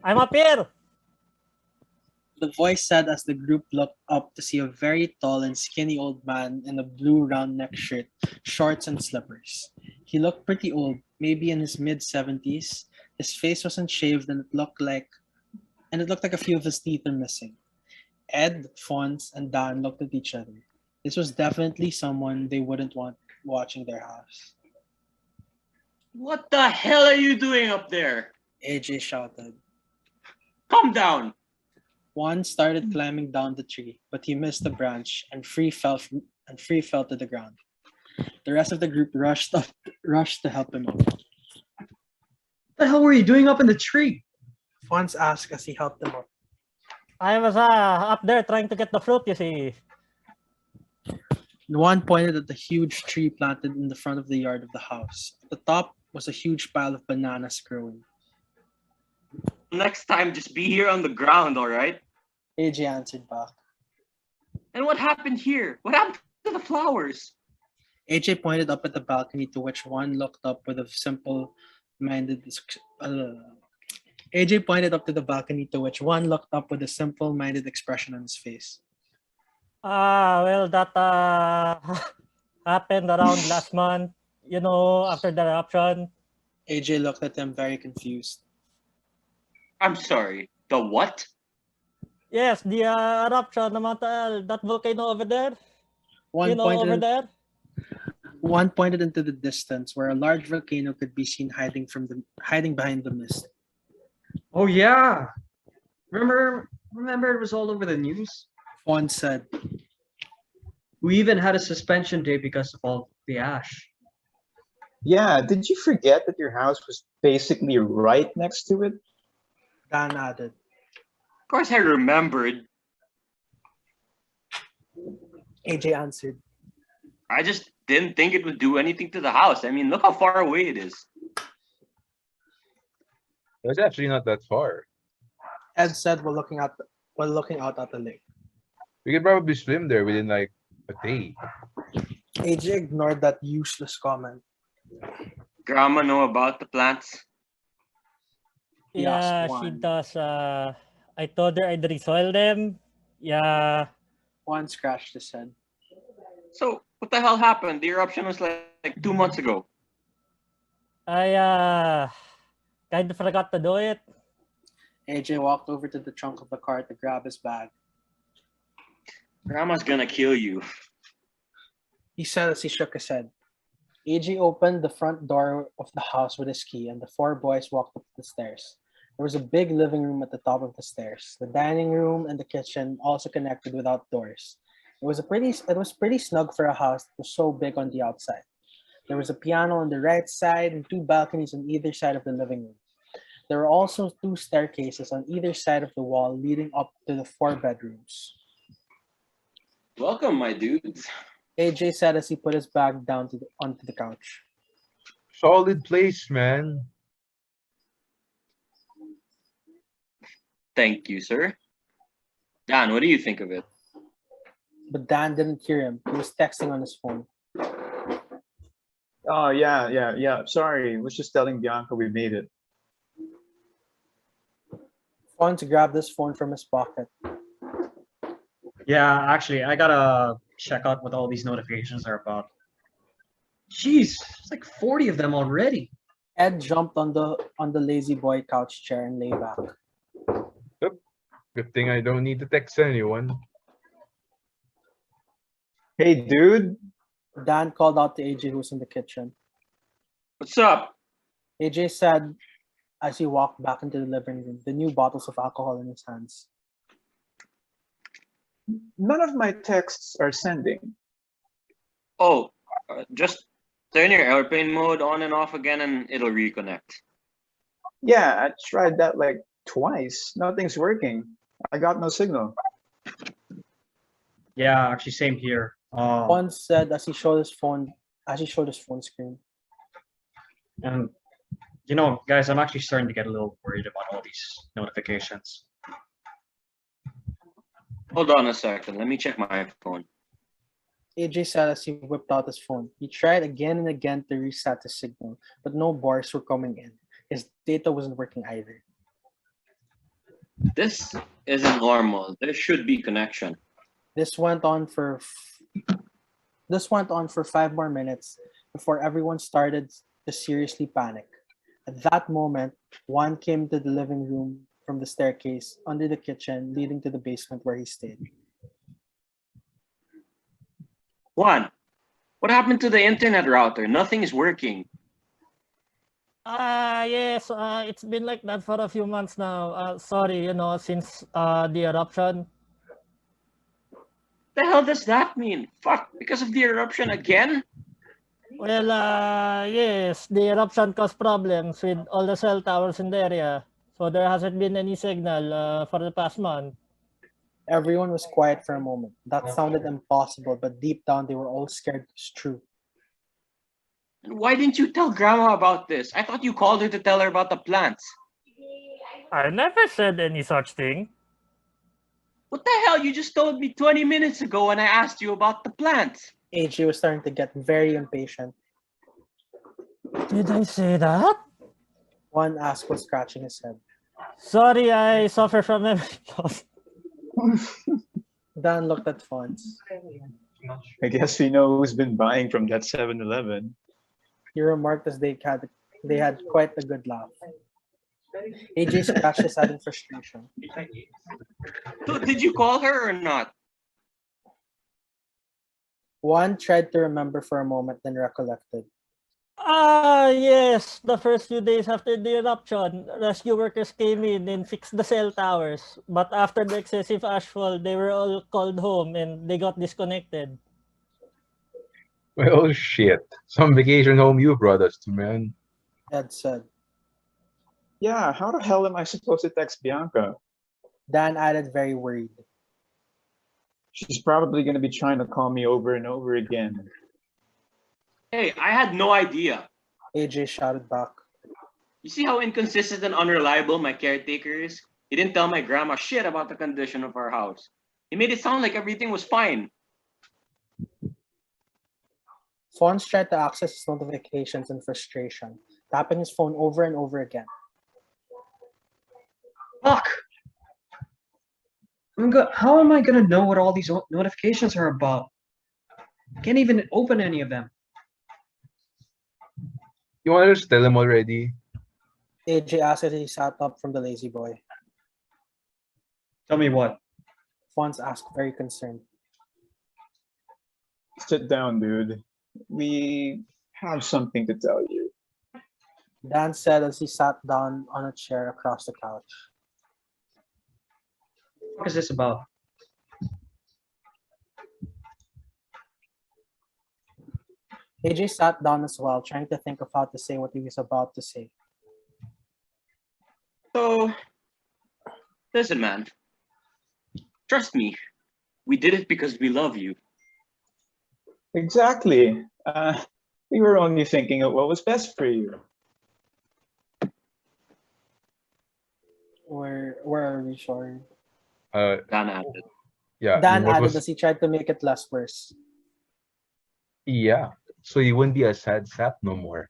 I'm up here. The voice said as the group looked up to see a very tall and skinny old man in a blue round neck shirt, shorts, and slippers. He looked pretty old, maybe in his mid-70s. His face wasn't shaved and it looked like a few of his teeth are missing. Ed, Fons, and Dan looked at each other. This was definitely someone they wouldn't want watching their house. What the hell are you doing up there? AJ shouted. Come down. Juan started climbing down the tree, but he missed the branch and free fell to the ground. The rest of the group rushed to help him up. What the hell were you doing up in the tree? Fons asked as he helped them up. I was up there trying to get the fruit, you see. Juan pointed at the huge tree planted in the front of the yard of the house. At the top was a huge pile of bananas growing. Next time, just be here on the ground, all right? AJ answered back. And what happened here? What happened to the flowers? AJ pointed up at the balcony to which Juan looked up with a simple-minded AJ pointed up to the balcony to which Juan looked up with a simple-minded expression on his face. Well, that happened around last month, you know, after the eruption. AJ looked at him very confused. I'm sorry. The what? Yes, the eruption, that volcano over there. Juan Over there. Juan pointed into the distance where a large volcano could be seen hiding behind the mist. Oh yeah. Remember it was all over the news? Juan said. We even had a suspension day because of all the ash. Yeah, did you forget that your house was basically right next to it? Dan added. Of course I remembered. AJ answered. I just didn't think it would do anything to the house. I mean, look how far away it is. It's actually not that far. Ed said while looking out at the lake. We could probably swim there within like a day. AJ ignored that useless comment. Grandma know about the plants? He Yeah, asked she Juan. does. I told her I'd resoil them. Yeah. Juan scratched his head. So, what the hell happened? The eruption was like 2 months ago. I kind of forgot to do it. AJ walked over to the trunk of the car to grab his bag. Grandma's gonna kill you. He said as he shook his head. AJ opened the front door of the house with his key and the 4 boys walked up the stairs. There was a big living room at the top of the stairs. The dining room and the kitchen also connected without doors. It was pretty snug for a house that was so big on the outside. There was a piano on the right side and 2 balconies on either side of the living room. There were also two staircases on either side of the wall leading up to the 4 bedrooms. Welcome, my dudes. AJ said as he put his bag down onto the couch. Solid place, man. Thank you, sir. Dan, what do you think of it? But Dan didn't hear him. He was texting on his phone. Oh, yeah. Sorry, was just telling Bianca we made it. Fons grabbed his phone from his pocket. Yeah, actually, I gotta check out what all these notifications are about. Jeez, it's like 40 of them already. Ed jumped on the lazy boy couch chair and lay back. Good thing I don't need to text anyone. Hey, dude. Dan called out to AJ, who was in the kitchen. What's up? AJ said as he walked back into the living room, the new bottles of alcohol in his hands. None of my texts are sending. Oh, just turn your airplane mode on and off again and it'll reconnect. Yeah, I tried that like twice. Nothing's working. I got no signal. Yeah, actually, same here. Fons said as he showed his phone screen. And you know, guys, I'm actually starting to get a little worried about all these notifications. Hold on a second. Let me check my phone. AJ said as he whipped out his phone. He tried again and again to reset the signal, but no bars were coming in. His data wasn't working either. This isn't normal. There should be connection. This went on for 5 more minutes before everyone started to seriously panic. At that moment, Juan came to the living room from the staircase under the kitchen leading to the basement where he stayed. Juan, what happened to the internet router? Nothing is working. Yes, it's been like that for a few months now. Sorry, since the eruption. The hell does that mean? Fuck, because of the eruption again? Well, yes, the eruption caused problems with all the cell towers in the area. So there hasn't been any signal for the past month. Everyone was quiet for a moment. That sounded impossible, but deep down they were all scared it was true. And why didn't you tell Grandma about this? I thought you called her to tell her about the plants. I never said any such thing. What the hell? You just told me 20 minutes ago when I asked you about the plants. AJ was starting to get very impatient. Did I say that? One asked while scratching his head. Sorry, I suffer from memory loss. Dan looked at Fons. I guess we know who's been buying from that 7-Eleven. He remarked as they had quite a good laugh. AJ scratched his head in frustration. So did you call her or not? Juan tried to remember for a moment, then recollected. Yes. The first few days after the eruption, rescue workers came in and fixed the cell towers. But after the excessive ashfall, they were all called home and they got disconnected. Well, shit. Some vacation home you brought us to, man. Ed said. Yeah, how the hell am I supposed to text Bianca? Dan added, very worried. She's probably going to be trying to call me over and over again. Hey, I had no idea. AJ shouted back. You see how inconsistent and unreliable my caretaker is? He didn't tell my grandma shit about the condition of our house. He made it sound like everything was fine. Fons tried to access his notifications in frustration, tapping his phone over and over again. Fuck! How am I gonna know what all these notifications are about? I can't even open any of them. You want to just tell him already? AJ asked as he sat up from the lazy boy. Tell me what? Fons asked, very concerned. Sit down, dude. We have something to tell you. Dan said as he sat down on a chair across the couch. What is this about? AJ sat down as well, trying to think of how to say what he was about to say. So, listen, man. Trust me. We did it because we love you. Exactly. We were only thinking of what was best for you. Where are we? Sorry. Dan added. Yeah. Dan what added was as he tried to make it less worse. Yeah. So you wouldn't be a sad sap no more.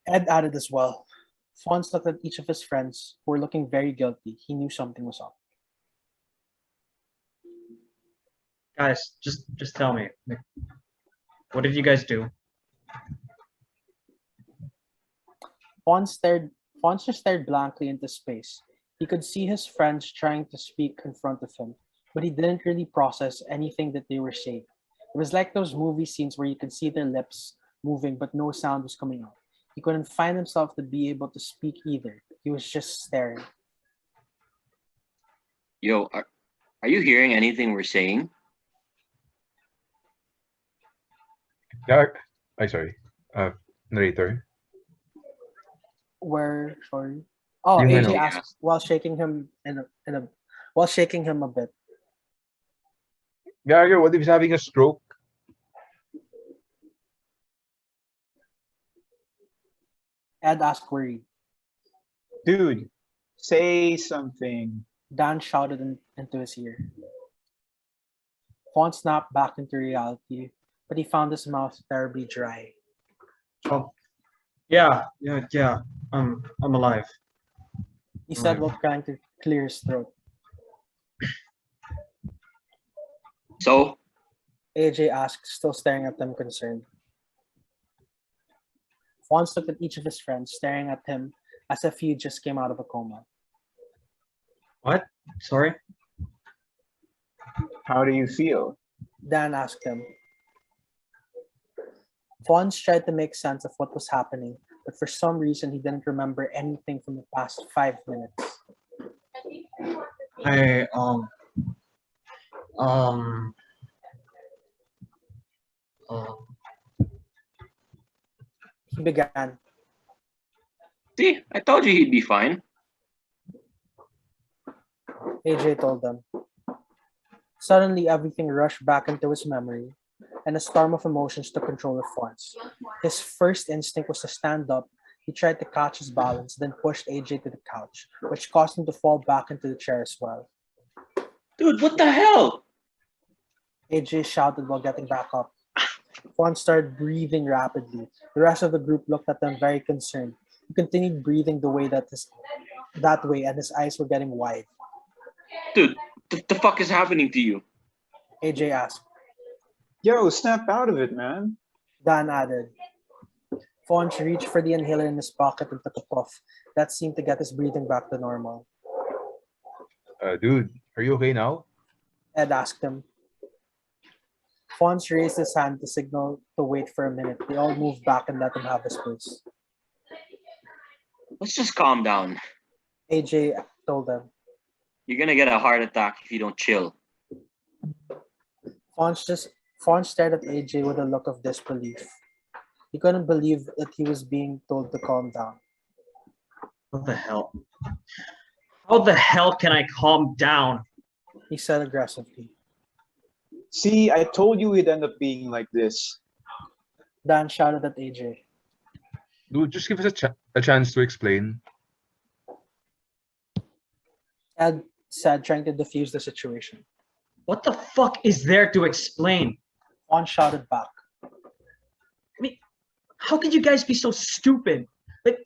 Ed added as well. Fons looked at each of his friends, who were looking very guilty. He knew something was up. Guys, just tell me. Like, what did you guys do? Fons just stared blankly into space. He could see his friends trying to speak in front of him, but he didn't really process anything that they were saying. It was like those movie scenes where you could see their lips moving, but no sound was coming out. He couldn't find himself to be able to speak either. He was just staring. Yo, are you hearing anything we're saying? Yeah. Sorry. Narrator. Sorry. Oh, Yung AJ ano? asked while shaking him while shaking him a bit. Gagger, what if he's having a stroke? Ed asked worried. Dude, say something. Dan shouted into his ear. Font snapped back into reality, but he found his mouth terribly dry. Oh, yeah. I'm alive. He said while trying to clear his throat. So, AJ asked, still staring at them concerned. Fons looked at each of his friends, staring at him as if he just came out of a coma. What? Sorry? How do you feel? Dan asked him. Fons tried to make sense of what was happening, but for some reason he didn't remember anything from the past 5 minutes. He began. see, I told you he'd be fine. AJ told them. Suddenly, everything rushed back into his memory, and a storm of emotions took control of Fons. His first instinct was to stand up. He tried to catch his balance, then pushed AJ to the couch, which caused him to fall back into the chair as well. Dude, what the hell? AJ shouted while getting back up. Fons started breathing rapidly. The rest of the group looked at them very concerned. He continued breathing the way that way, and his eyes were getting wide. Dude, the fuck is happening to you? AJ asked. Yo, snap out of it, man. Dan added. Fons reached for the inhaler in his pocket and took a puff. That seemed to get his breathing back to normal. Dude, are you okay now? Ed asked him. Fons raised his hand to signal to wait for a minute. They all moved back and let him have his space. Let's just calm down. AJ told them. You're gonna get a heart attack if you don't chill. Fons stared at AJ with a look of disbelief. He couldn't believe that he was being told to calm down. What the hell? How the hell can I calm down? He said aggressively. See, I told you we'd end up being like this. Dan shouted at AJ. Dude, just give us a chance to explain. Ed said, trying to defuse the situation. What the fuck is there to explain? Fons shouted back. I mean, how could you guys be so stupid? Like,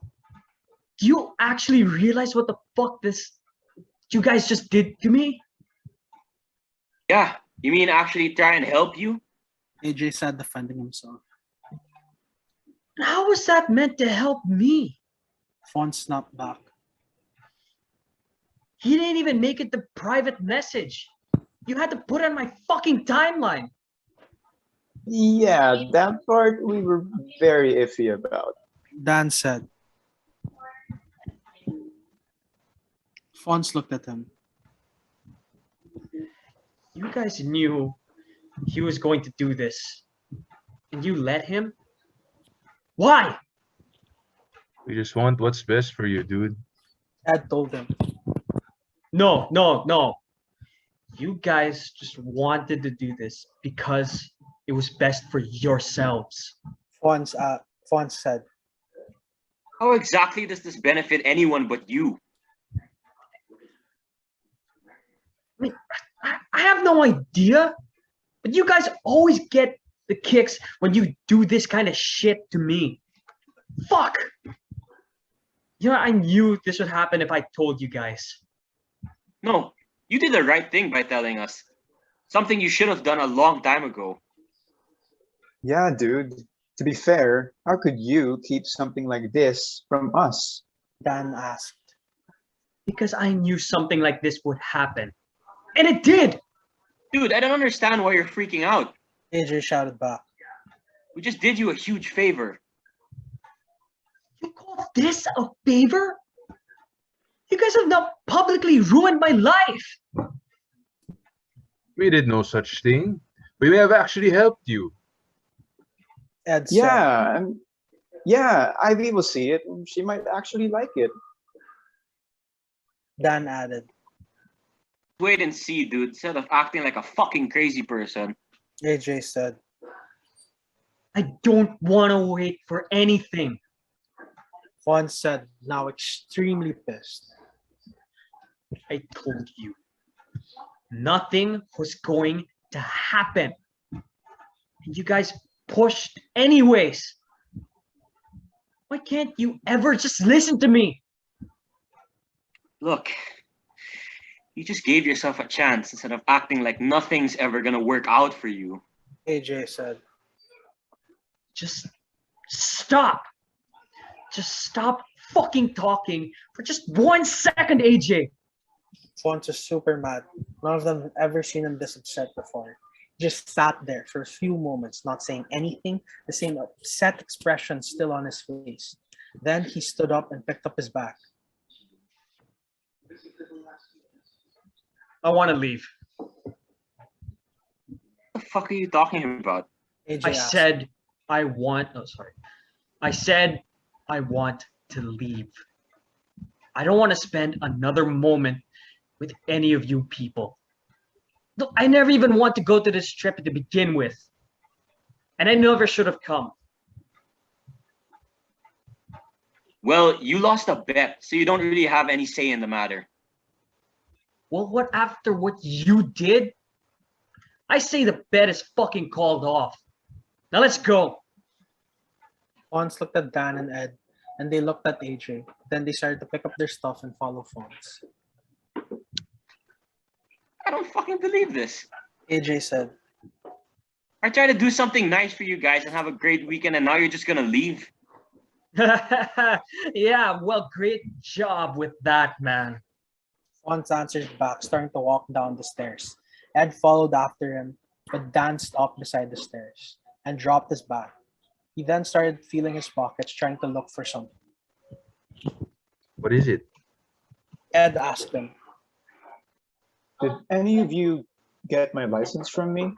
do you actually realize what the fuck you guys just did to me? Yeah, you mean actually try and help you? AJ said, defending himself. How was that meant to help me? Fons snapped back. He didn't even make it the private message. You had to put it on my fucking timeline. Yeah, that part we were very iffy about. Dan said. Fons looked at him. You guys knew he was going to do this, and you let him? Why? We just want what's best for you, dude. Ed told him. No, no, no. You guys just wanted to do this because it was best for yourselves. Fons said. How exactly does this benefit anyone but you? I have no idea, but you guys always get the kicks when you do this kind of shit to me. Fuck! You know, I knew this would happen if I told you guys. No, you did the right thing by telling us. Something you should have done a long time ago. Yeah, dude. To be fair, how could you keep something like this from us? Dan asked. Because I knew something like this would happen. And it did! Dude, I don't understand why you're freaking out. AJ shouted back. We just did you a huge favor. You call this a favor? You guys have now publicly ruined my life! We did no such thing. We may have actually helped you. Ed said. Yeah, Ivy will see it. And she might actually like it. Dan added. Wait and see, dude, instead of acting like a fucking crazy person. AJ said. I don't want to wait for anything. Fons said, now extremely pissed. I told you. Nothing was going to happen. And you guys pushed anyways. Why can't you ever just listen to me? Look, you just gave yourself a chance instead of acting like nothing's ever gonna work out for you. AJ said. Just stop. Just stop fucking talking for just 1 second, AJ. Fons was super mad. None of them had ever seen him this upset before. He just sat there for a few moments, not saying anything, the same upset expression still on his face. Then he stood up and picked up his bag. I want to leave. What the fuck are you talking about? AJ I asked. said I want. Oh, sorry. I said I want to leave. I don't want to spend another moment with any of you people. Look, I never even want to go to this trip to begin with. And I never should have come. Well, you lost a bet, so you don't really have any say in the matter. Well, what after what you did? I say the bet is fucking called off. Now let's go. Fons looked at Dan and Ed, and they looked at AJ. Then they started to pick up their stuff and follow Fons. I don't fucking believe this. AJ said. I tried to do something nice for you guys and have a great weekend, and now you're just gonna leave. Yeah, well, great job with that, man. Fons answered back, starting to walk down the stairs. Ed followed after him, but Dan stopped beside the stairs and dropped his bag. He then started feeling his pockets, trying to look for something. What is it? Ed asked him. Did any of you get my license from me?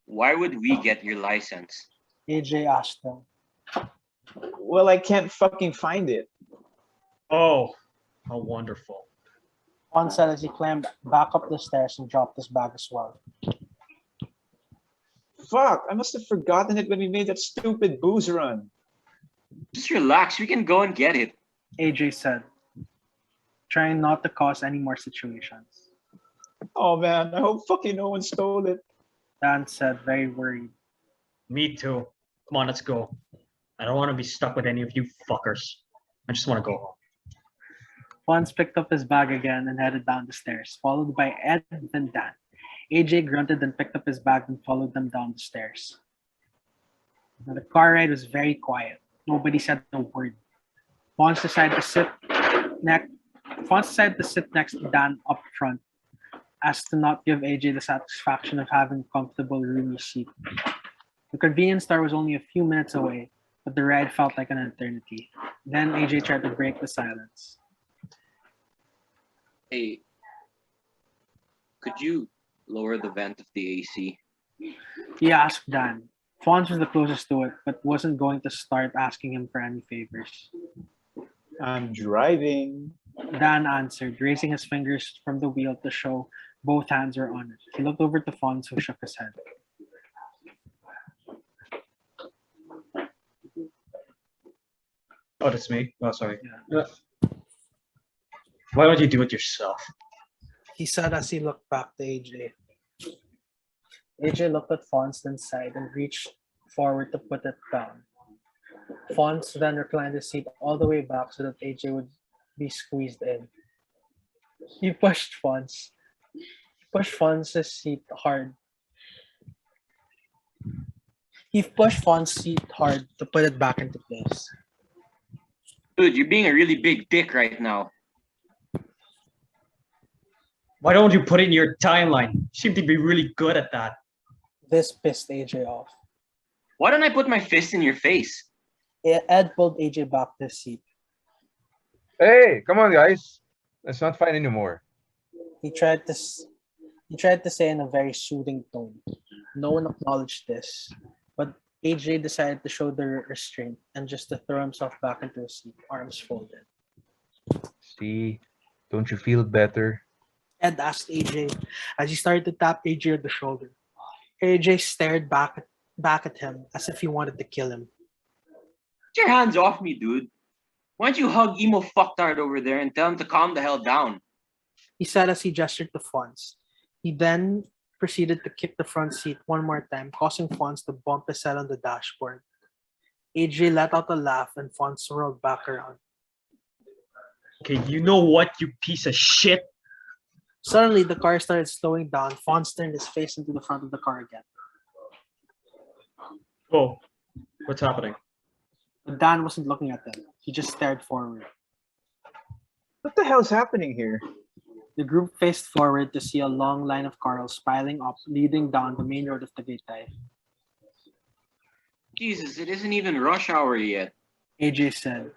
Why would we get your license? AJ asked him. Well, I can't fucking find it. Oh, how wonderful. Fons said as he climbed back up the stairs and dropped his bag as well. Fuck, I must have forgotten it when we made that stupid booze run. Just relax, we can go and get it. AJ said, trying not to cause any more situations. Oh man, I hope fucking no one stole it. Dan said, very worried. Me too. Come on, let's go. I don't want to be stuck with any of you fuckers. I just want to go home. Fons picked up his bag again and headed down the stairs, followed by Ed and Dan. AJ grunted and picked up his bag and followed them down the stairs. Now, the car ride was very quiet. Nobody said a word. Fons decided to sit next to Dan up front, as to not give AJ the satisfaction of having a comfortable, roomy seat. The convenience store was only a few minutes away, but the ride felt like an eternity. Then AJ tried to break the silence. Hey, could you lower the vent of the AC? He asked Dan. Fons was the closest to it, but wasn't going to start asking him for any favors. I'm driving. Dan answered, raising his fingers from the wheel to show both hands were on it. He looked over to Fons, who shook his head. Oh, that's me. Oh, sorry. Yeah. Why don't you do it yourself? He said as he looked back to AJ. AJ looked at Fons, then sighed and reached forward to put it down. Fons then reclined his seat all the way back so that AJ would be squeezed in. He pushed Fons. Seat hard. He pushed Fons' seat hard to put it back into place. Dude, you're being a really big dick right now. Why don't you put it in your timeline? You seem to be really good at that. This pissed AJ off. Why don't I put my fist in your face? Ed pulled AJ back to his seat. Hey, come on, guys. Let's not fight anymore. He tried to say in a very soothing tone. No one acknowledged this, but AJ decided to show the restraint and just to throw himself back into his seat, arms folded. See, don't you feel better? Ed asked AJ as he started to tap AJ on the shoulder. AJ stared back at him as if he wanted to kill him. Get your hands off me, dude. Why don't you hug emo fucktard over there and tell him to calm the hell down? He said as he gestured to Fons. He then proceeded to kick the front seat one more time, causing Fons to bump his head on the dashboard. AJ let out a laugh and Fons rolled back around. Okay, you know what, you piece of shit? Suddenly, the car started slowing down. Fons turned his face into the front of the car again. Oh, what's happening? But Dan wasn't looking at them. He just stared forward. What the hell's happening here? The group faced forward to see a long line of cars piling up, leading down the main road of Tagaytay. Jesus, it isn't even rush hour yet. AJ said.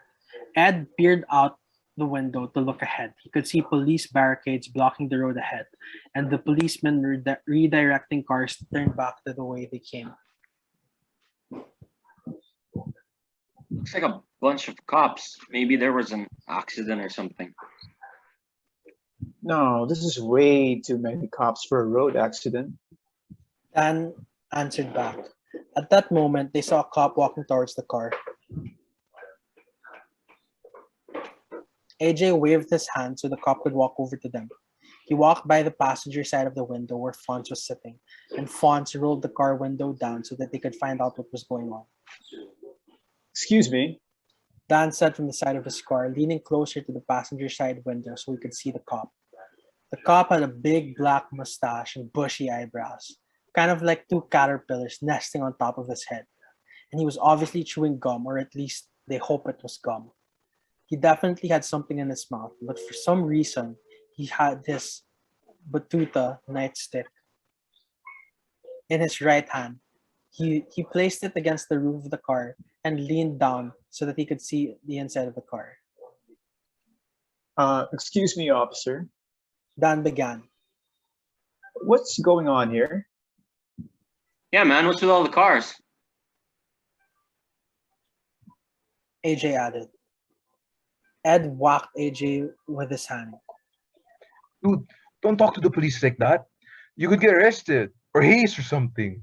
Ed peered out the window to look ahead. He could see police barricades blocking the road ahead, and the policemen redirecting cars to turn back to the way they came. Looks like a bunch of cops. Maybe there was an accident or something. No, this is way too many cops for a road accident. Dan answered back. At that moment, they saw a cop walking towards the car. AJ waved his hand so the cop could walk over to them. He walked by the passenger side of the window where Fons was sitting, and Fons rolled the car window down so that they could find out what was going on. Excuse me. Dan said from the side of his car, leaning closer to the passenger side window so he could see the cop. The cop had a big black mustache and bushy eyebrows, kind of like two caterpillars nesting on top of his head. And he was obviously chewing gum, or at least they hope it was gum. He definitely had something in his mouth, but for some reason, he had his batuta nightstick in his right hand. He placed it against the roof of the car and leaned down so that he could see the inside of the car. Excuse me, officer. Dan began. What's going on here? Yeah, man, what's with all the cars? AJ added. Ed whacked AJ with his hand. Dude, don't talk to the police like that. You could get arrested or hazed or something.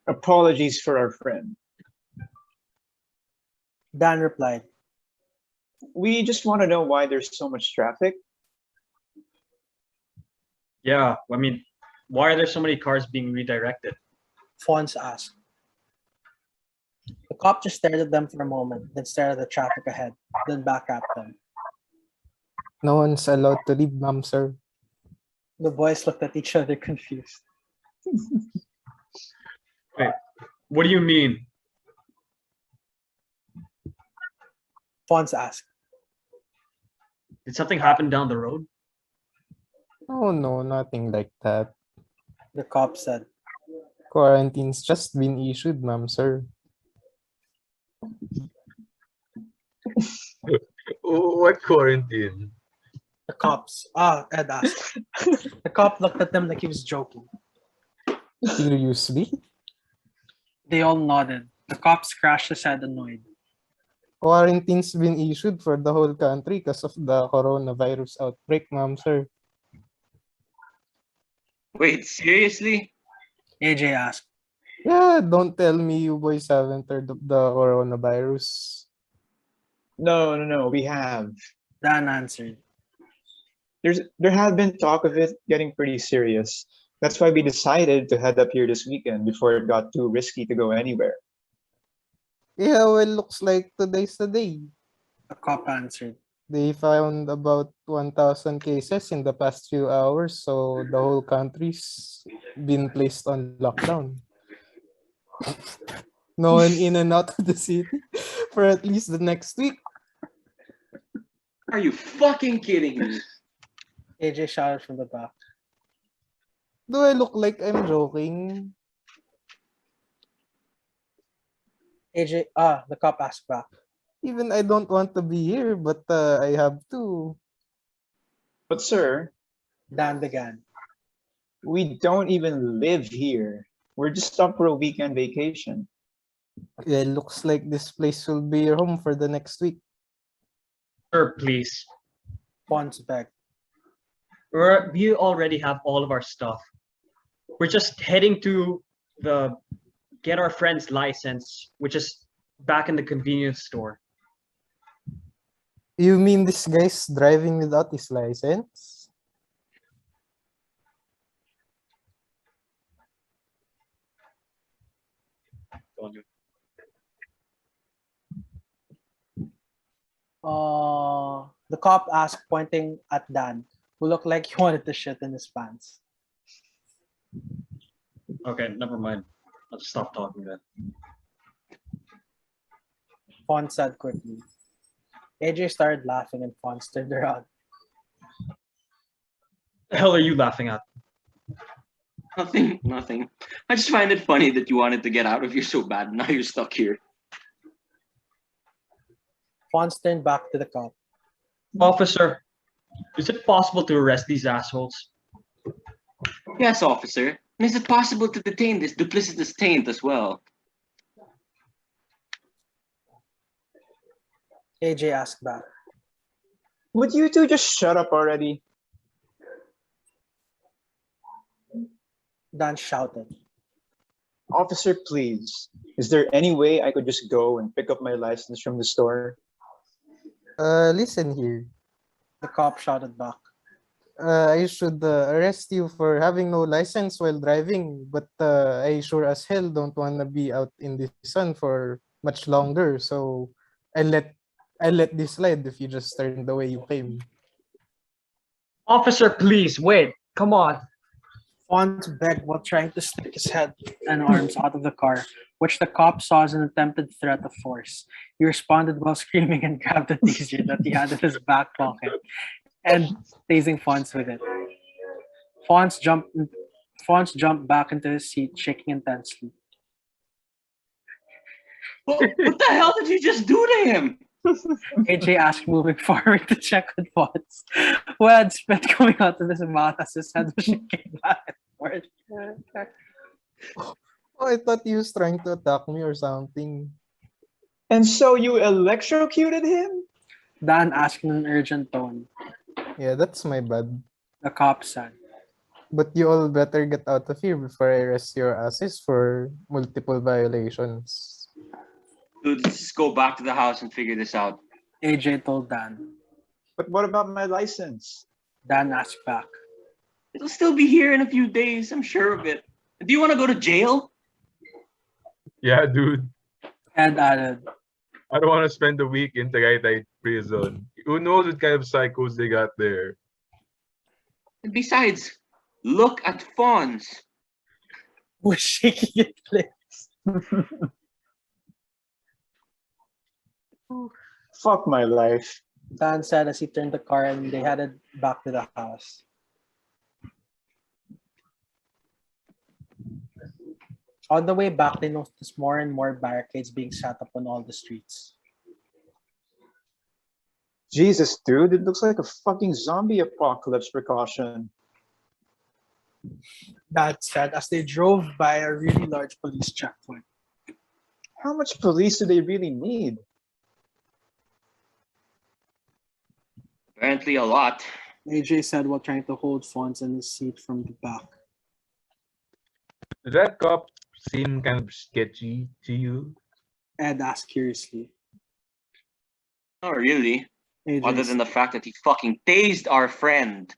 Apologies for our friend. Dan replied. We just want to know why there's so much traffic. Yeah, I mean, why are there so many cars being redirected? Fons asked. The cop just stared at them for a moment, then stared at the traffic ahead, then back at them. No one's allowed to leave, ma'am, sir. The boys looked at each other confused. Wait, what do you mean? Fons asked. Did something happen down the road? Oh no, nothing like that. The cop said. Quarantine's just been issued, ma'am, sir. What quarantine? The cops. Ed asked. The cop looked at them like he was joking. Seriously? They all nodded. The cop scratched his head annoyed. Quarantine's been issued for the whole country because of the coronavirus outbreak, ma'am, sir. Wait, seriously? AJ asked. Yeah, don't tell me you boys haven't heard of the coronavirus. No, we have. Dan answered. There had been talk of it getting pretty serious. That's why we decided to head up here this weekend before it got too risky to go anywhere. Yeah, well, looks like today's the day. The cop answered. They found about 1,000 cases in the past few hours, so the whole country's been placed on lockdown. No one in and out of the city for at least the next week. Are you fucking kidding me? AJ shouted from the back. Do I look like I'm joking? The cop asked back. Even I don't want to be here, but I have to. But sir, Dan began. we don't even live here. We're just up for a weekend vacation. Yeah, looks like this place will be your home for the next week. Sir, please. Fons begged. We already have all of our stuff. We're just heading to get our friend's license, which is back in the convenience store. You mean this guy's driving without his license? Tonio. The cop asked, pointing at Dan, who looked like he wanted to shit in his pants. Okay, never mind. I'll stop talking then. Fons said quickly. AJ started laughing and Fons turned around. The hell are you laughing at? Nothing. I just find it funny that you wanted to get out of here so bad. Now you're stuck here. Fons turned back to the cop. Officer, is it possible to arrest these assholes? Yes, officer. And is it possible to detain this duplicitous taint as well? AJ asked back. Would you two just shut up already? Dan shouted. Officer, please. Is there any way I could just go and pick up my license from the store? Listen here. The cop shouted back. I should arrest you for having no license while driving, but I sure as hell don't want to be out in the sun for much longer, so I'll let this slide if you just turn the way you came. Officer, please, wait. Come on. Fons begged while trying to stick his head and arms out of the car, which the cop saw as an attempted threat of force. He responded while screaming and grabbed a taser that he had in his back pocket and tasing Fons with it. Fons jumped back into his seat, shaking intensely. What the hell did you just do to him? AJ asked, moving forward to check on Fons, who had spit coming out of his mouth as his head was shaking back and forth. Oh, I thought he was trying to attack me or something. And so you electrocuted him? Dan asked in an urgent tone. Yeah, that's my bad. The cop said. But you all better get out of here before I arrest your asses for multiple violations. Dude, let's just go back to the house and figure this out. AJ told Dan. But what about my license? Dan asked back. It'll still be here in a few days, I'm sure of it. Do you want to go to jail? Yeah, dude. Ed added. I don't want to spend a week in Tagaytay prison. Who knows what kind of psychos they got there? And besides, look at Fons. Was shaking his lips. Fuck my life. Dan said as he turned the car and they headed back to the house. On the way back, they noticed more and more barricades being set up on all the streets. Jesus, dude, it looks like a fucking zombie apocalypse precaution. Dad said as they drove by a really large police checkpoint. How much police do they really need? Apparently a lot. AJ said while trying to hold Fons in his seat from the back. Does that cop seem kind of sketchy to you? Ed asked curiously. Not really. AJ Other than the fact that he fucking tased our friend.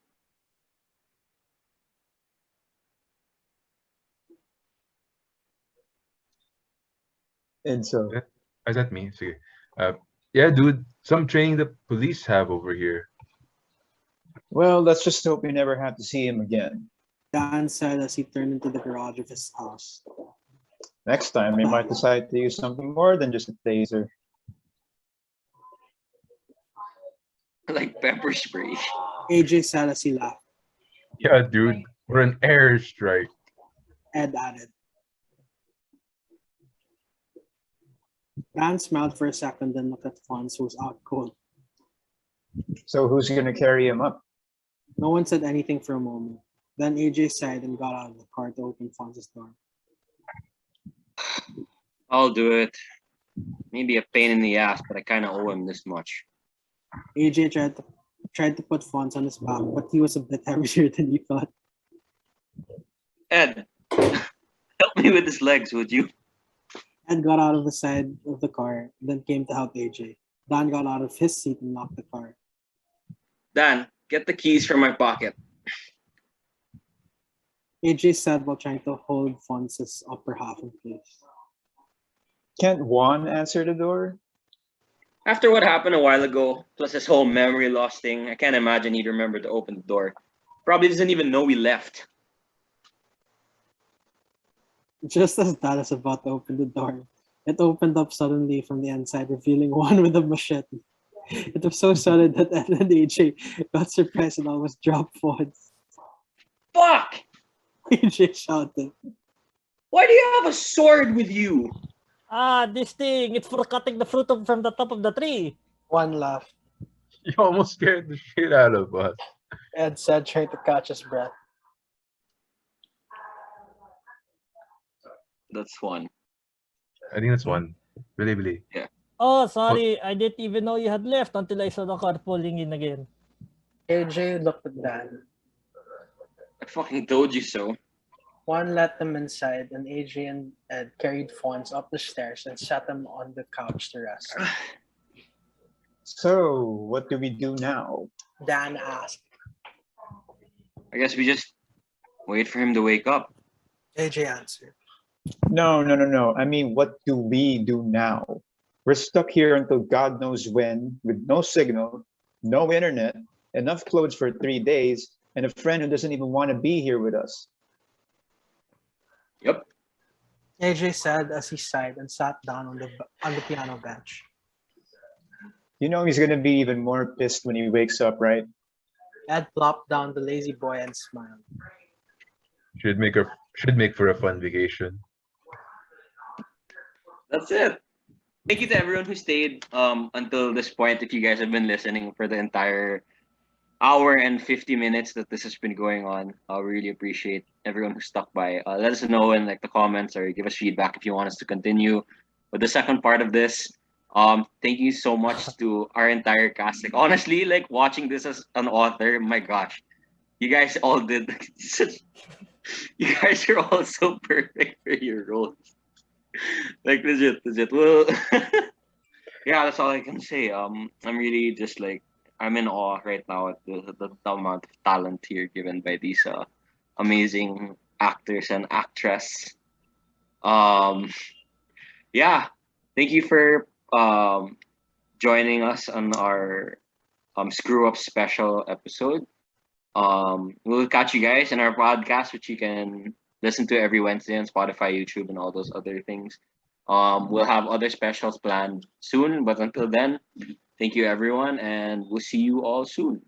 And so, Is that me? Sige. Yeah, dude. Some training the police have over here. well, let's just hope we never have to see him again. Dan said as he turned into the garage of his house. Next time, we might decide to use something more than just a taser. Like pepper spray. AJ said as he laughed. Yeah, dude. We're an airstrike. Ed added. Dan smiled for a second, then looked at Fons, who was out cold. So who's gonna carry him up? No one said anything for a moment. Then AJ sighed and got out of the car to open Fons' door. I'll do it. Maybe a pain in the ass, but I kind of owe him this much. AJ tried to put Fons on his back, but he was a bit heavier than he thought. Ed, help me with his legs, would you? Ed got out of the side of the car, then came to help AJ. Dan got out of his seat and locked the car. Dan, get the keys from my pocket. AJ said while trying to hold Fons' upper half in place. Can't Juan answer the door? After what happened a while ago, plus his whole memory loss thing, I can't imagine he'd remember to open the door. Probably doesn't even know we left. Just as Dan was about to open the door, it opened up suddenly from the inside, revealing Juan with a machete. It was so sudden that Ed and AJ got surprised and almost dropped Fons. Fuck! AJ shouted. Why do you have a sword with you? Ah, this thing, it's for cutting the fruit from the top of the tree. Juan laughed. You almost scared the shit out of us. Ed said, trying to catch his breath. That's one. I think that's one. Really. Oh, sorry, I didn't even know you had left until I saw the car pulling in again. AJ looked at Dan. I fucking told you so. Juan let them inside, and AJ and Ed carried Fons up the stairs and sat him on the couch to rest. So, what do we do now? Dan asked. I guess we just wait for him to wake up. AJ answered. No. I mean, what do we do now? We're stuck here until God knows when, with no signal, no internet, enough clothes for 3 days, and a friend who doesn't even want to be here with us. Yep. AJ said as he sighed and sat down on the piano bench. You know he's gonna be even more pissed when he wakes up, right? Ed plopped down the lazy boy and smiled. Should make for a fun vacation. That's it. Thank you to everyone who stayed until this point. If you guys have been listening for the entire hour and 50 minutes that this has been going on, I really appreciate everyone who stuck by. Let us know in like the comments or give us feedback if you want us to continue with the second part of this. Thank you so much to our entire cast. Like honestly, like watching this as an author, my gosh, you guys all did you guys are all so perfect for your roles. Like legit. Well, yeah, that's all I can say. I'm really just like I'm in awe right now at the amount of talent here given by these amazing actors and actress. Yeah, thank you for joining us on our screw up special episode. We'll catch you guys in our podcast, which you can listen to every Wednesday on Spotify, YouTube, and all those other things. We'll have other specials planned soon, but until then, thank you everyone, and we'll see you all soon.